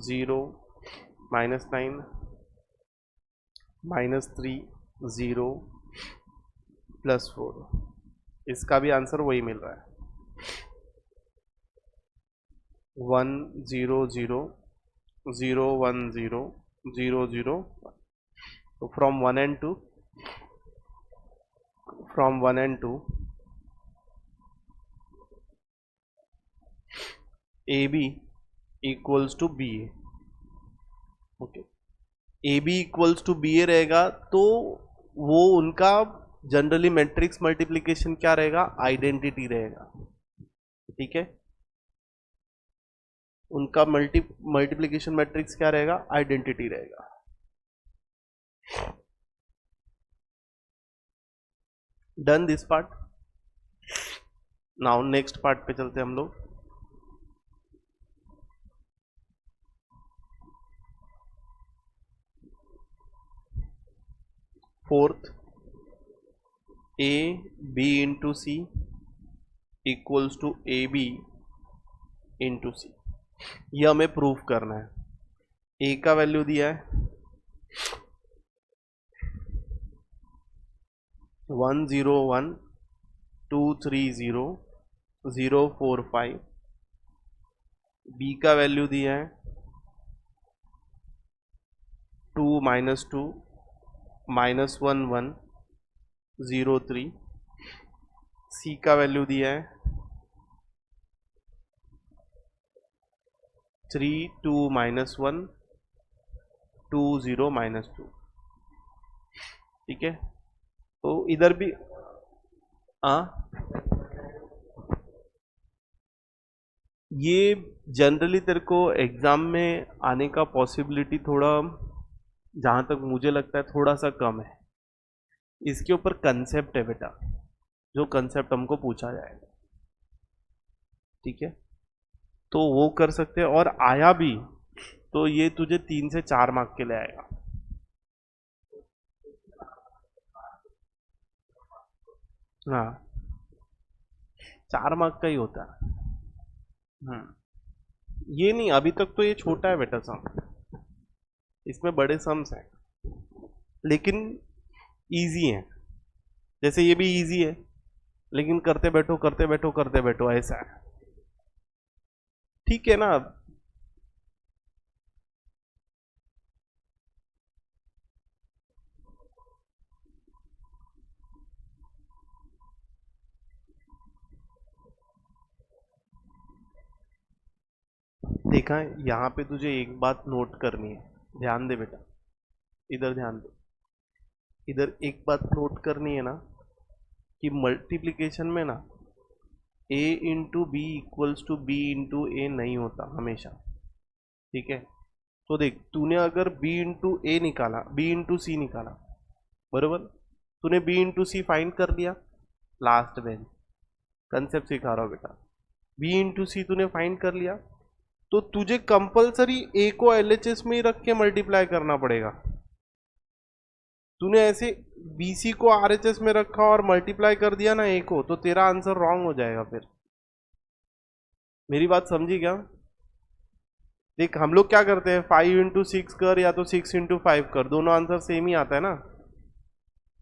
0 -9, -3 0 +4। इसका भी आंसर वही मिल रहा है, 1 0 0 0 1 0 0 0 1। तो from 1 and 2, AB equals to B A. Okay, A B equals to B A रहेगा तो वो उनका जनरली मैट्रिक्स मल्टीप्लिकेशन क्या रहेगा? आइडेंटिटी रहेगा। ठीक है, उनका मल्टीप्लिकेशन मैट्रिक्स क्या रहेगा? आइडेंटिटी रहेगा। Done this part. Now next part पे चलते हैं हम लोग। Fourth, A B into C equals to A B into C. यह हमें प्रूफ करना है। ए का वैल्यू दिया है 1 0 1 2 3 0 0 4 5। बी का वैल्यू दिया है 2 -2 -1 1 0 3। सी का वैल्यू दिया है 3 2 -1 2 0 -2। ठीक है, तो इधर भी ये जनरली तेरे को एग्जाम में आने का पॉसिबिलिटी थोड़ा, जहां तक मुझे लगता है थोड़ा सा कम है। इसके ऊपर कंसेप्ट है बेटा, जो कंसेप्ट हमको पूछा जाएगा। ठीक है, तो वो कर सकते हैं, और आया भी तो ये तुझे 3 से 4 मार्क के लिए आएगा। हाँ, 4 मार्क का ही होता है। ये नहीं, अभी तक तो ये छोटा है बेटा सम, इसमें बड़े सम्स हैं लेकिन इजी हैं। जैसे ये भी इजी है, लेकिन करते बैठो करते बैठो करते बैठो, ऐसा है। ठीक है ना। देखा है, यहाँ पे तुझे एक बात नोट करनी है, ध्यान दे बेटा, इधर ध्यान दे। इधर एक बात नोट करनी है ना, कि मल्टीप्लिकेशन में ना a into B equals to B into A नहीं होता हमेशा। ठीक है, तो देख, तूने अगर b इंटू ए निकाला, b इंटू सी निकाला, बरोबर, तूने b इंटू सी फाइंड कर दिया, लास्ट बेंच कंसेप्ट सिखा रहा हूँ बेटा। b इंटू सी तूने फाइंड कर लिया, तो तुझे कंपलसरी a को एलएचएस में ही रख के मल्टीप्लाई करना पड़ेगा। तूने ऐसे BC को RHS में रखा और मल्टीप्लाई कर दिया ना a को, तो तेरा आंसर रॉन्ग हो जाएगा फिर। मेरी बात समझी क्या? देख, हम लोग क्या करते हैं, 5 इंटू 6 कर या तो 6 इंटू 5 कर, दोनों आंसर सेम ही आता है ना।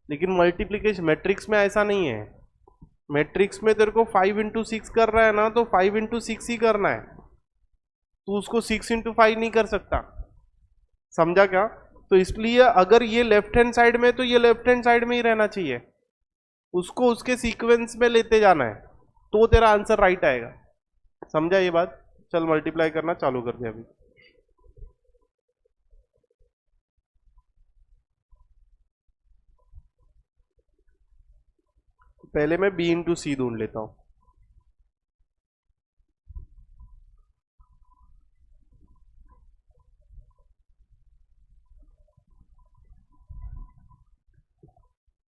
लेकिन मल्टीप्लीकेशन मैट्रिक्स में ऐसा नहीं है। मैट्रिक्स में तेरे को 5 इंटू 6 कर रहा है ना, तो 5 इंटू 6 ही करना है, तू उसको 6 इंटू 5 नहीं कर सकता। समझा क्या? तो इसलिए अगर ये लेफ्ट हैंड साइड में, तो ये लेफ्ट हैंड साइड में ही रहना चाहिए, उसको उसके सीक्वेंस में लेते जाना है, तो तेरा आंसर राइट आएगा। समझा ये बात? चल मल्टीप्लाई करना चालू कर दे अभी। पहले मैं b इंटू सी ढूंढ लेता हूं।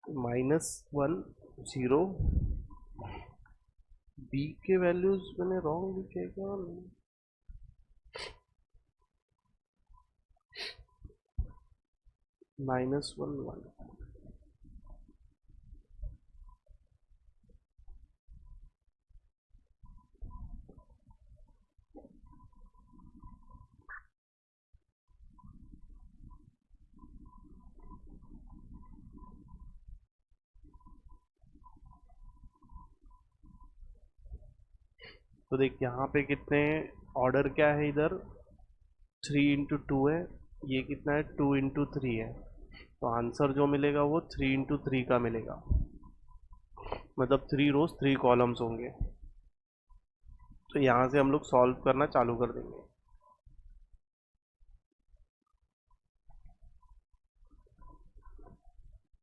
-1 0, b के वैल्यूज मैंने रॉन्ग लिखे क्या? -1 1। तो देख, यहाँ पे कितने ऑर्डर क्या है इधर, 3 इंटू 2 है, ये कितना है, 2 इंटू 3 है, तो आंसर जो मिलेगा वो 3 इंटू 3 का मिलेगा, मतलब 3 रोज 3 कॉलम्स होंगे। तो यहाँ से हम लोग सॉल्व करना चालू कर देंगे।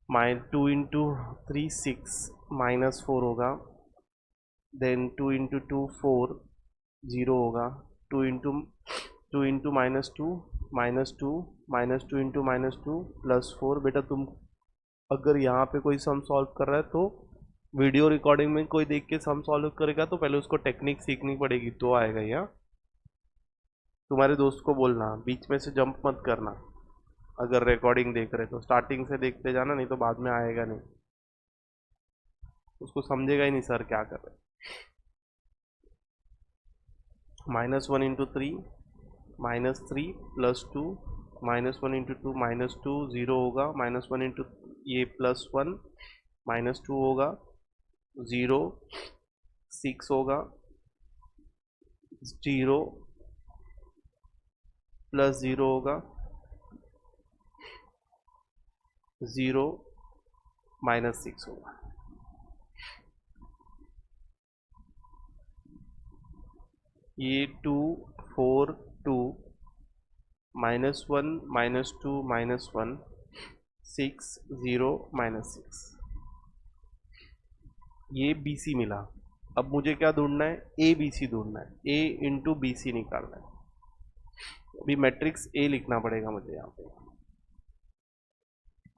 -2 इंटू 3 6 -4 होगा, देन 2 इंटू 2 4 0 होगा, 2 इंटू -2 -2 -2 इंटू -2 +4। बेटा तुम अगर यहाँ पे कोई सम सॉल्व कर रहा है, तो वीडियो रिकॉर्डिंग में कोई देख के सम सॉल्व करेगा तो पहले उसको टेक्निक सीखनी पड़ेगी, तो आएगा। यहाँ तुम्हारे दोस्त को बोलना बीच में से जंप मत करना, अगर रिकॉर्डिंग देख रहे तो स्टार्टिंग से देखते जाना, नहीं तो बाद में आएगा नहीं, उसको समझेगा ही नहीं सर क्या कर रहे। -1 इंटू 3 -3 +2 -1 इंटू 2 -2 0 होगा, -1 इंटू ये +1 -2 होगा 0 6 होगा 0 +0 होगा 0 -6 होगा। ये 2 4 2 -1 -2 -1 6 0 -6, ये बी सी मिला। अब मुझे क्या ढूंढना है? ए बी सी ढूंढना है, ए इंटू बी सी निकालना है। अभी मैट्रिक्स ए लिखना पड़ेगा मुझे यहाँ पे,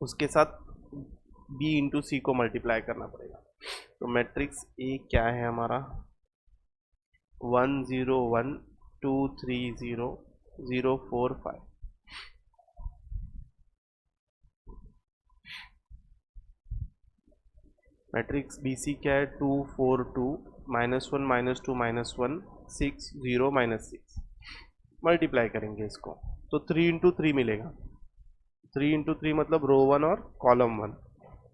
उसके साथ बी इंटू सी को मल्टीप्लाई करना पड़ेगा। तो मैट्रिक्स ए क्या है हमारा? 1 0 1 2 3 0 0 4 5। मैट्रिक्स बी सी क्या है? 2 4 2 -1 -2 -1 6 0 -6। मल्टीप्लाई करेंगे इसको तो 3 इंटू 3 मिलेगा। 3 इंटू 3 मतलब रो 1 और कॉलम 1।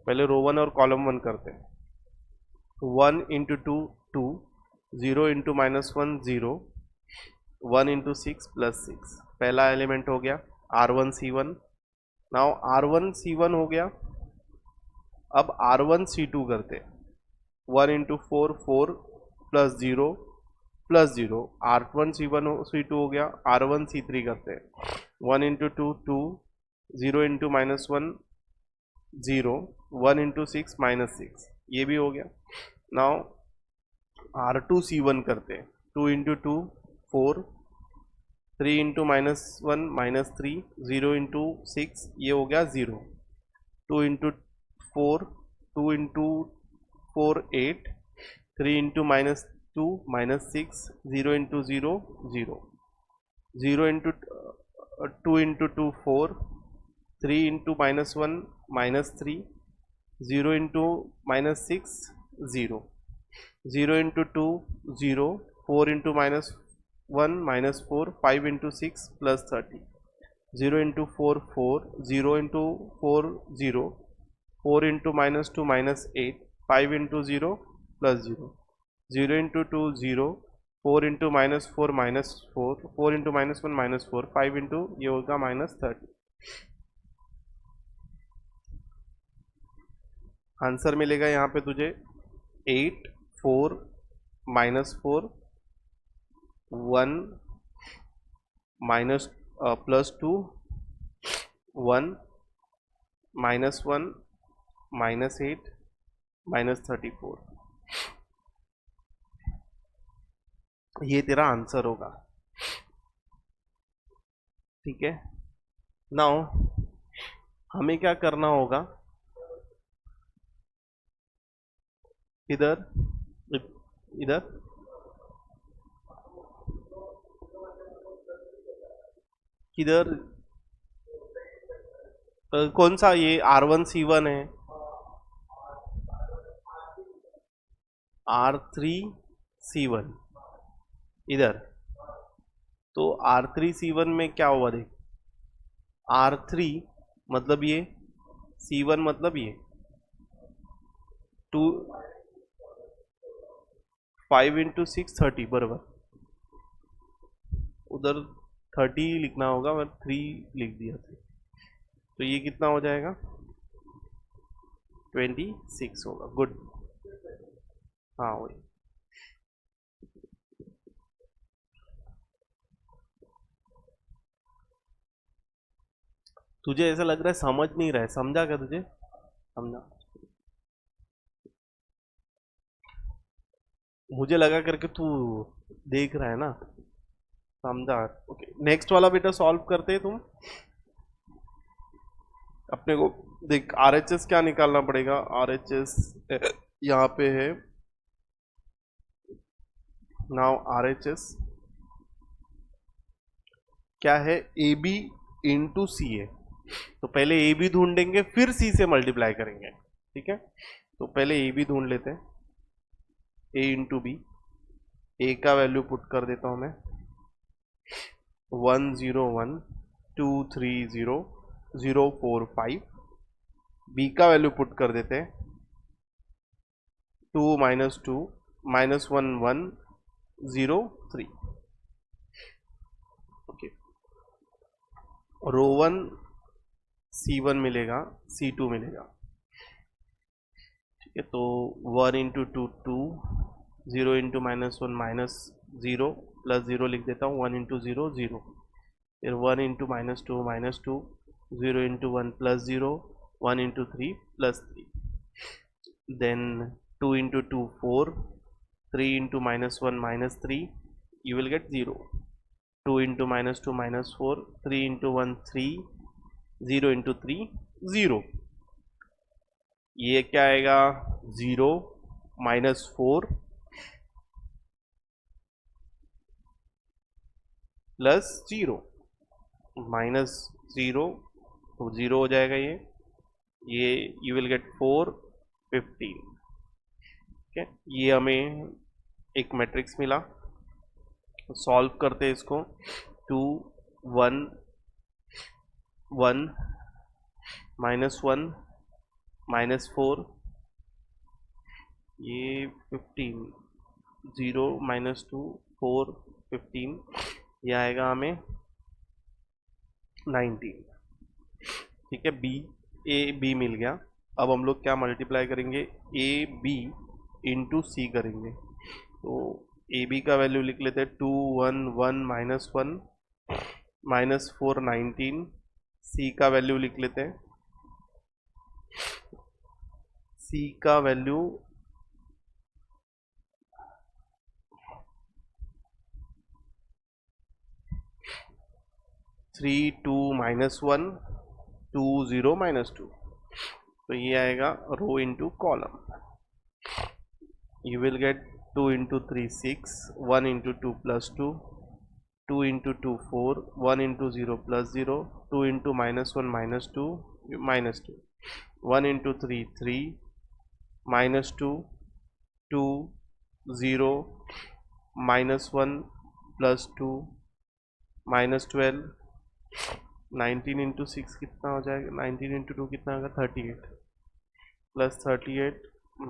पहले रो 1 और कॉलम 1 करते हैं। 1 इंटू 2 2, 0 इंटू -1 0, 1 इंटू 6 +6। पहला एलिमेंट हो गया R1 C1। Now R1 C1 हो गया। अब R1 C2 करते हैं। 1 इंटू 4 4 +0 +0, R1 C1 C2 हो गया। R1 C3 करते हैं। 1 इंटू 2 2, 0 इंटू -1 0, 1 इंटू 6 -6, ये भी हो गया। नाउ R2 C1 करते हैं। 2 इंटू 2 4, 3 इंटू -1 -3, 0 इंटू 6, ये हो गया 0। 2 into 4, 2 into 4 8, 3 into -2 -6, 0 into 0 0, 0 into 2 into 2 4, 3 into -1 -3, 0 into -6 0, 0 into 2 0, 4 into -1 -4, 5 into 6 +30, 0 into 4 4, 0 into 4 0, 4 into -2 -8, 5 into 0 +0, 0 into 2 0, 4 into -4 -4, 4 into -1 -4, 5 into ये होगा -30। आंसर मिलेगा यहाँ पे तुझे 8 4 -4 1 +2 1 -1 -8 -34। ये तेरा आंसर होगा। ठीक है, नाउ हमें क्या करना होगा? इधर इधर किधर कौन सा? ये R1 C1 है, R3 C1 इधर। तो R3 C1 में क्या हुआ देख, R3 मतलब ये, C1 मतलब ये 2 5 इंटू 6 30 बराबर। उधर 30 लिखना होगा, मैं 3 लिख दिया था। तो ये कितना हो जाएगा? 26 होगा। गुड, हाँ वही। तुझे ऐसा लग रहा है समझ नहीं रहा है, समझा क्या तुझे? समझा? मुझे लगा करके तू देख रहा है ना, समझा? ओके, नेक्स्ट वाला बेटा सॉल्व करते हैं तुम। अपने को देख RHS क्या निकालना पड़ेगा? RHS यहाँ पे है। नाउ RHS क्या है? AB इंटू सी है। तो पहले AB ढूंढेंगे फिर C से मल्टीप्लाई करेंगे। ठीक है, तो पहले AB ढूंढ लेते हैं। A इंटू बी, A का वैल्यू पुट कर देता हूं मैं 1 0 1 2 3 0 0 4 5। B का वैल्यू पुट कर देते हैं 2 -2 -1 1 0 3। ओके, रो 1 C1 मिलेगा, C2 मिलेगा। ठीक है, तो 1 into two two, 0 into -1 -0 plus 0 लिख देता हूँ, 1 इंटू 0 0, फिर 1 into -2 0 into 1 plus 0, 1 into 3 plus 3, then 2 into 2 4, 3 into -1 -3, you will get 0, 2 into -2 -4, 3 into 1 3, 0 into 3 0, ये क्या आएगा 0 -4 प्लस 0, -0 तो 0 हो जाएगा ये यू विल गेट 4 15। ठीक है, ये हमें एक मैट्रिक्स मिला। सॉल्व करते हैं इसको, 2 1 1 -1 -4, ये 15, 0 -2 4 15, ये आएगा हमें 19। ठीक है, बी मिल गया। अब हम लोग क्या मल्टीप्लाई करेंगे, ए बी इंटू सी करेंगे। तो ए बी का वैल्यू लिख लेते हैं 2 1 1 -1 -4 19, सी का वैल्यू लिख लेते हैं, सी का वैल्यू 3 2 -1 2 0 -2, तो ये आएगा row into column. You will get 2 into 3 6, 1 into 2 plus 2, 2 into 2 4, 1 into 0 plus 0, 2 into -1 -2 -2, 1 into 3 3, -2 2 0 -1 plus 2 -12, 19 into 6 कितना हो जाएगा, 19 इंटू 2 कितना होगा 38, प्लस 38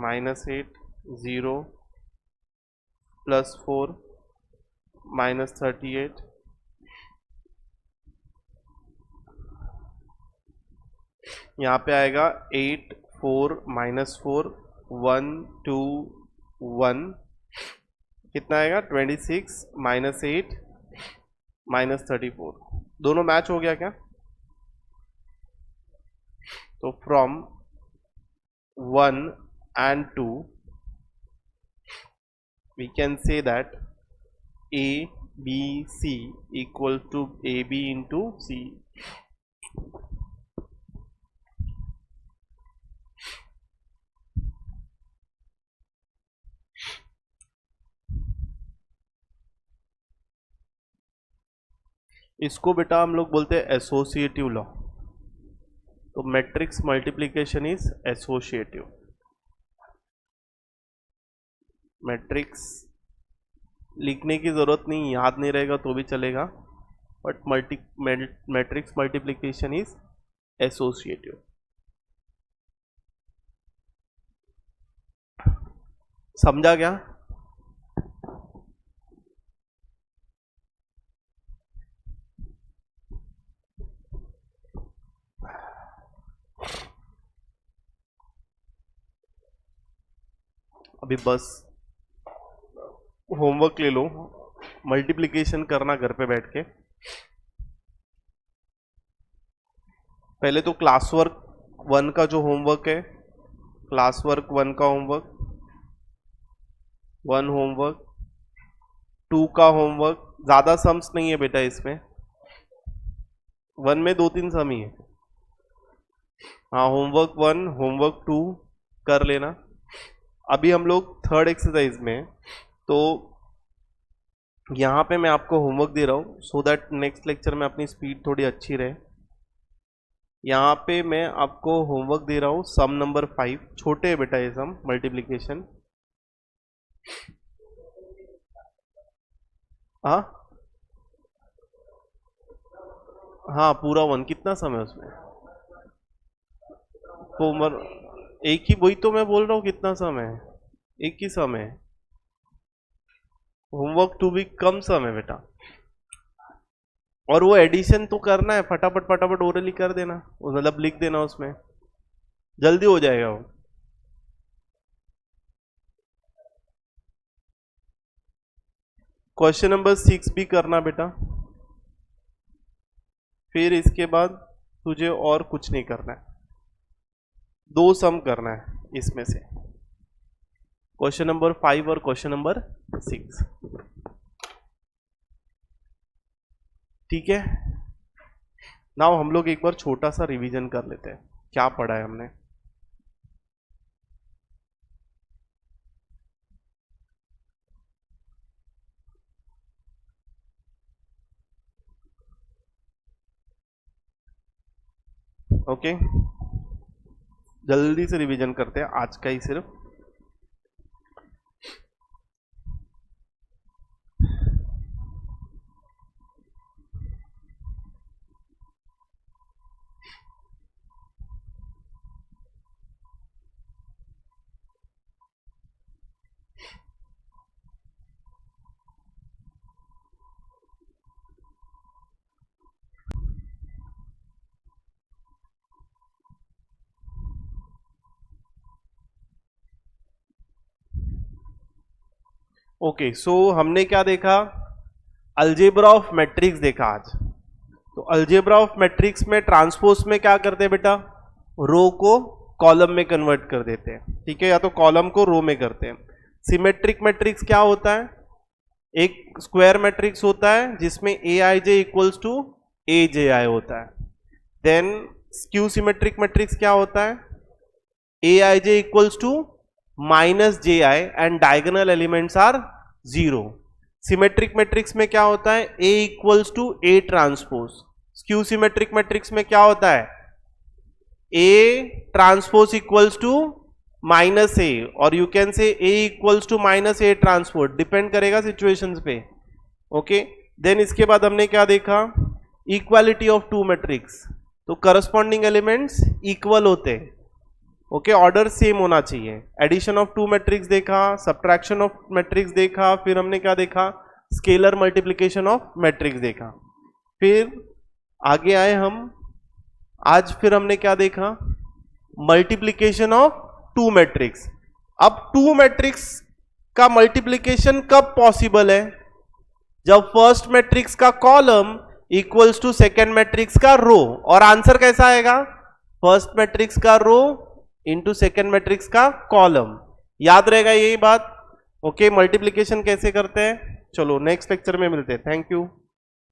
-8 0 प्लस 4 -38, यहाँ पे आएगा 8 4 -4 1 2 1, कितना आएगा 26 -8 -34, दोनों मैच हो गया क्या? तो from 1 and 2 we can say that A B C equal to AB into C. इसको बेटा हम लोग बोलते हैं एसोसिएटिव लॉ। तो matrix multiplication is associative. Matrix लिखने की ज़रूरत नहीं, याद नहीं रहेगा तो भी चलेगा, but matrix multiplication is associative. समझा क्या? अभी बस होमवर्क ले लो, मल्टीप्लिकेशन करना घर पे बैठ के। पहले तो क्लास वर्क 1 का जो होमवर्क है, क्लास वर्क 1 का होमवर्क, 1 होमवर्क, 2 का होमवर्क, ज़्यादा सम्स नहीं है बेटा इसमें, 1 में 2-3 सम ही है। हाँ, होमवर्क 1 होमवर्क 2 कर लेना। अभी हम लोग थर्ड एक्सरसाइज में, तो यहाँ पे मैं आपको होमवर्क दे रहा हूँ सो दैट नेक्स्ट लेक्चर में अपनी स्पीड थोड़ी अच्छी रहे। यहाँ पे मैं आपको होमवर्क दे रहा हूँ सम नंबर 5, छोटे है बेटा ये सम मल्टीप्लिकेशन। हाँ हाँ, पूरा 1, कितना सम है उसमें? तो एक ही, वही तो मैं बोल रहा हूँ, कितना सम है? एक ही सम है। होमवर्क 2 भी कम सम है बेटा। और वो एडिशन तो करना है, फटाफट फटाफट ओरली कर देना, मतलब लिख देना, उसमें जल्दी हो जाएगा वो। क्वेश्चन नंबर 6 भी करना बेटा, फिर इसके बाद तुझे और कुछ नहीं करना है, 2 सम करना है इसमें से, क्वेश्चन नंबर 5 और क्वेश्चन नंबर 6। ठीक है, नाउ हम लोग एक बार छोटा सा रिवीजन कर लेते हैं क्या पढ़ा है हमने। ओके, जल्दी से रिवीजन करते हैं आज का ही सिर्फ। ओके, सो हमने क्या देखा, अलजेब्रा ऑफ मैट्रिक्स देखा आज। तो अलजेब्रा ऑफ मैट्रिक्स में ट्रांसपोज में क्या करते हैं बेटा, रो को कॉलम में कन्वर्ट कर देते हैं, ठीक है, या तो कॉलम को रो में करते हैं। सिमेट्रिक मैट्रिक्स क्या होता है, एक स्क्वायर मैट्रिक्स होता है जिसमें ए आई जे इक्वल्स टू ए जे आई होता है। देन स्क्यू सिमेट्रिक मैट्रिक्स क्या होता है, A I J equals to minus J I and diagonal elements are 0। Symmetric matrix में क्या होता है, A equals to A transpose. Skew symmetric matrix में क्या होता है, A transpose equals to minus A, और you can say A equals to minus A transpose, depend करेगा सिचुएशंस पे। ओके, देन इसके बाद हमने क्या देखा, इक्वालिटी ऑफ टू मैट्रिक्स, तो करस्पॉन्डिंग एलिमेंट्स इक्वल होते हैं, ओके, ऑर्डर सेम होना चाहिए। एडिशन ऑफ टू मैट्रिक्स देखा, सब्ट्रैक्शन ऑफ मैट्रिक्स देखा, फिर हमने क्या देखा, स्केलर मल्टीप्लिकेशन ऑफ मैट्रिक्स देखा। फिर आगे आए हम, आज फिर हमने क्या देखा, मल्टीप्लिकेशन ऑफ टू मैट्रिक्स। अब टू मैट्रिक्स का मल्टीप्लिकेशन कब पॉसिबल है, जब फर्स्ट मैट्रिक्स का column equals to second matrix का रो, और आंसर कैसा आएगा, फर्स्ट मैट्रिक्स का रो इंटू सेकेंड मैट्रिक्स का कॉलम। याद रहेगा यही बात। ओके, मल्टीप्लिकेशन कैसे करते हैं, चलो नेक्स्ट लेक्चर में मिलते हैं, थैंक यू।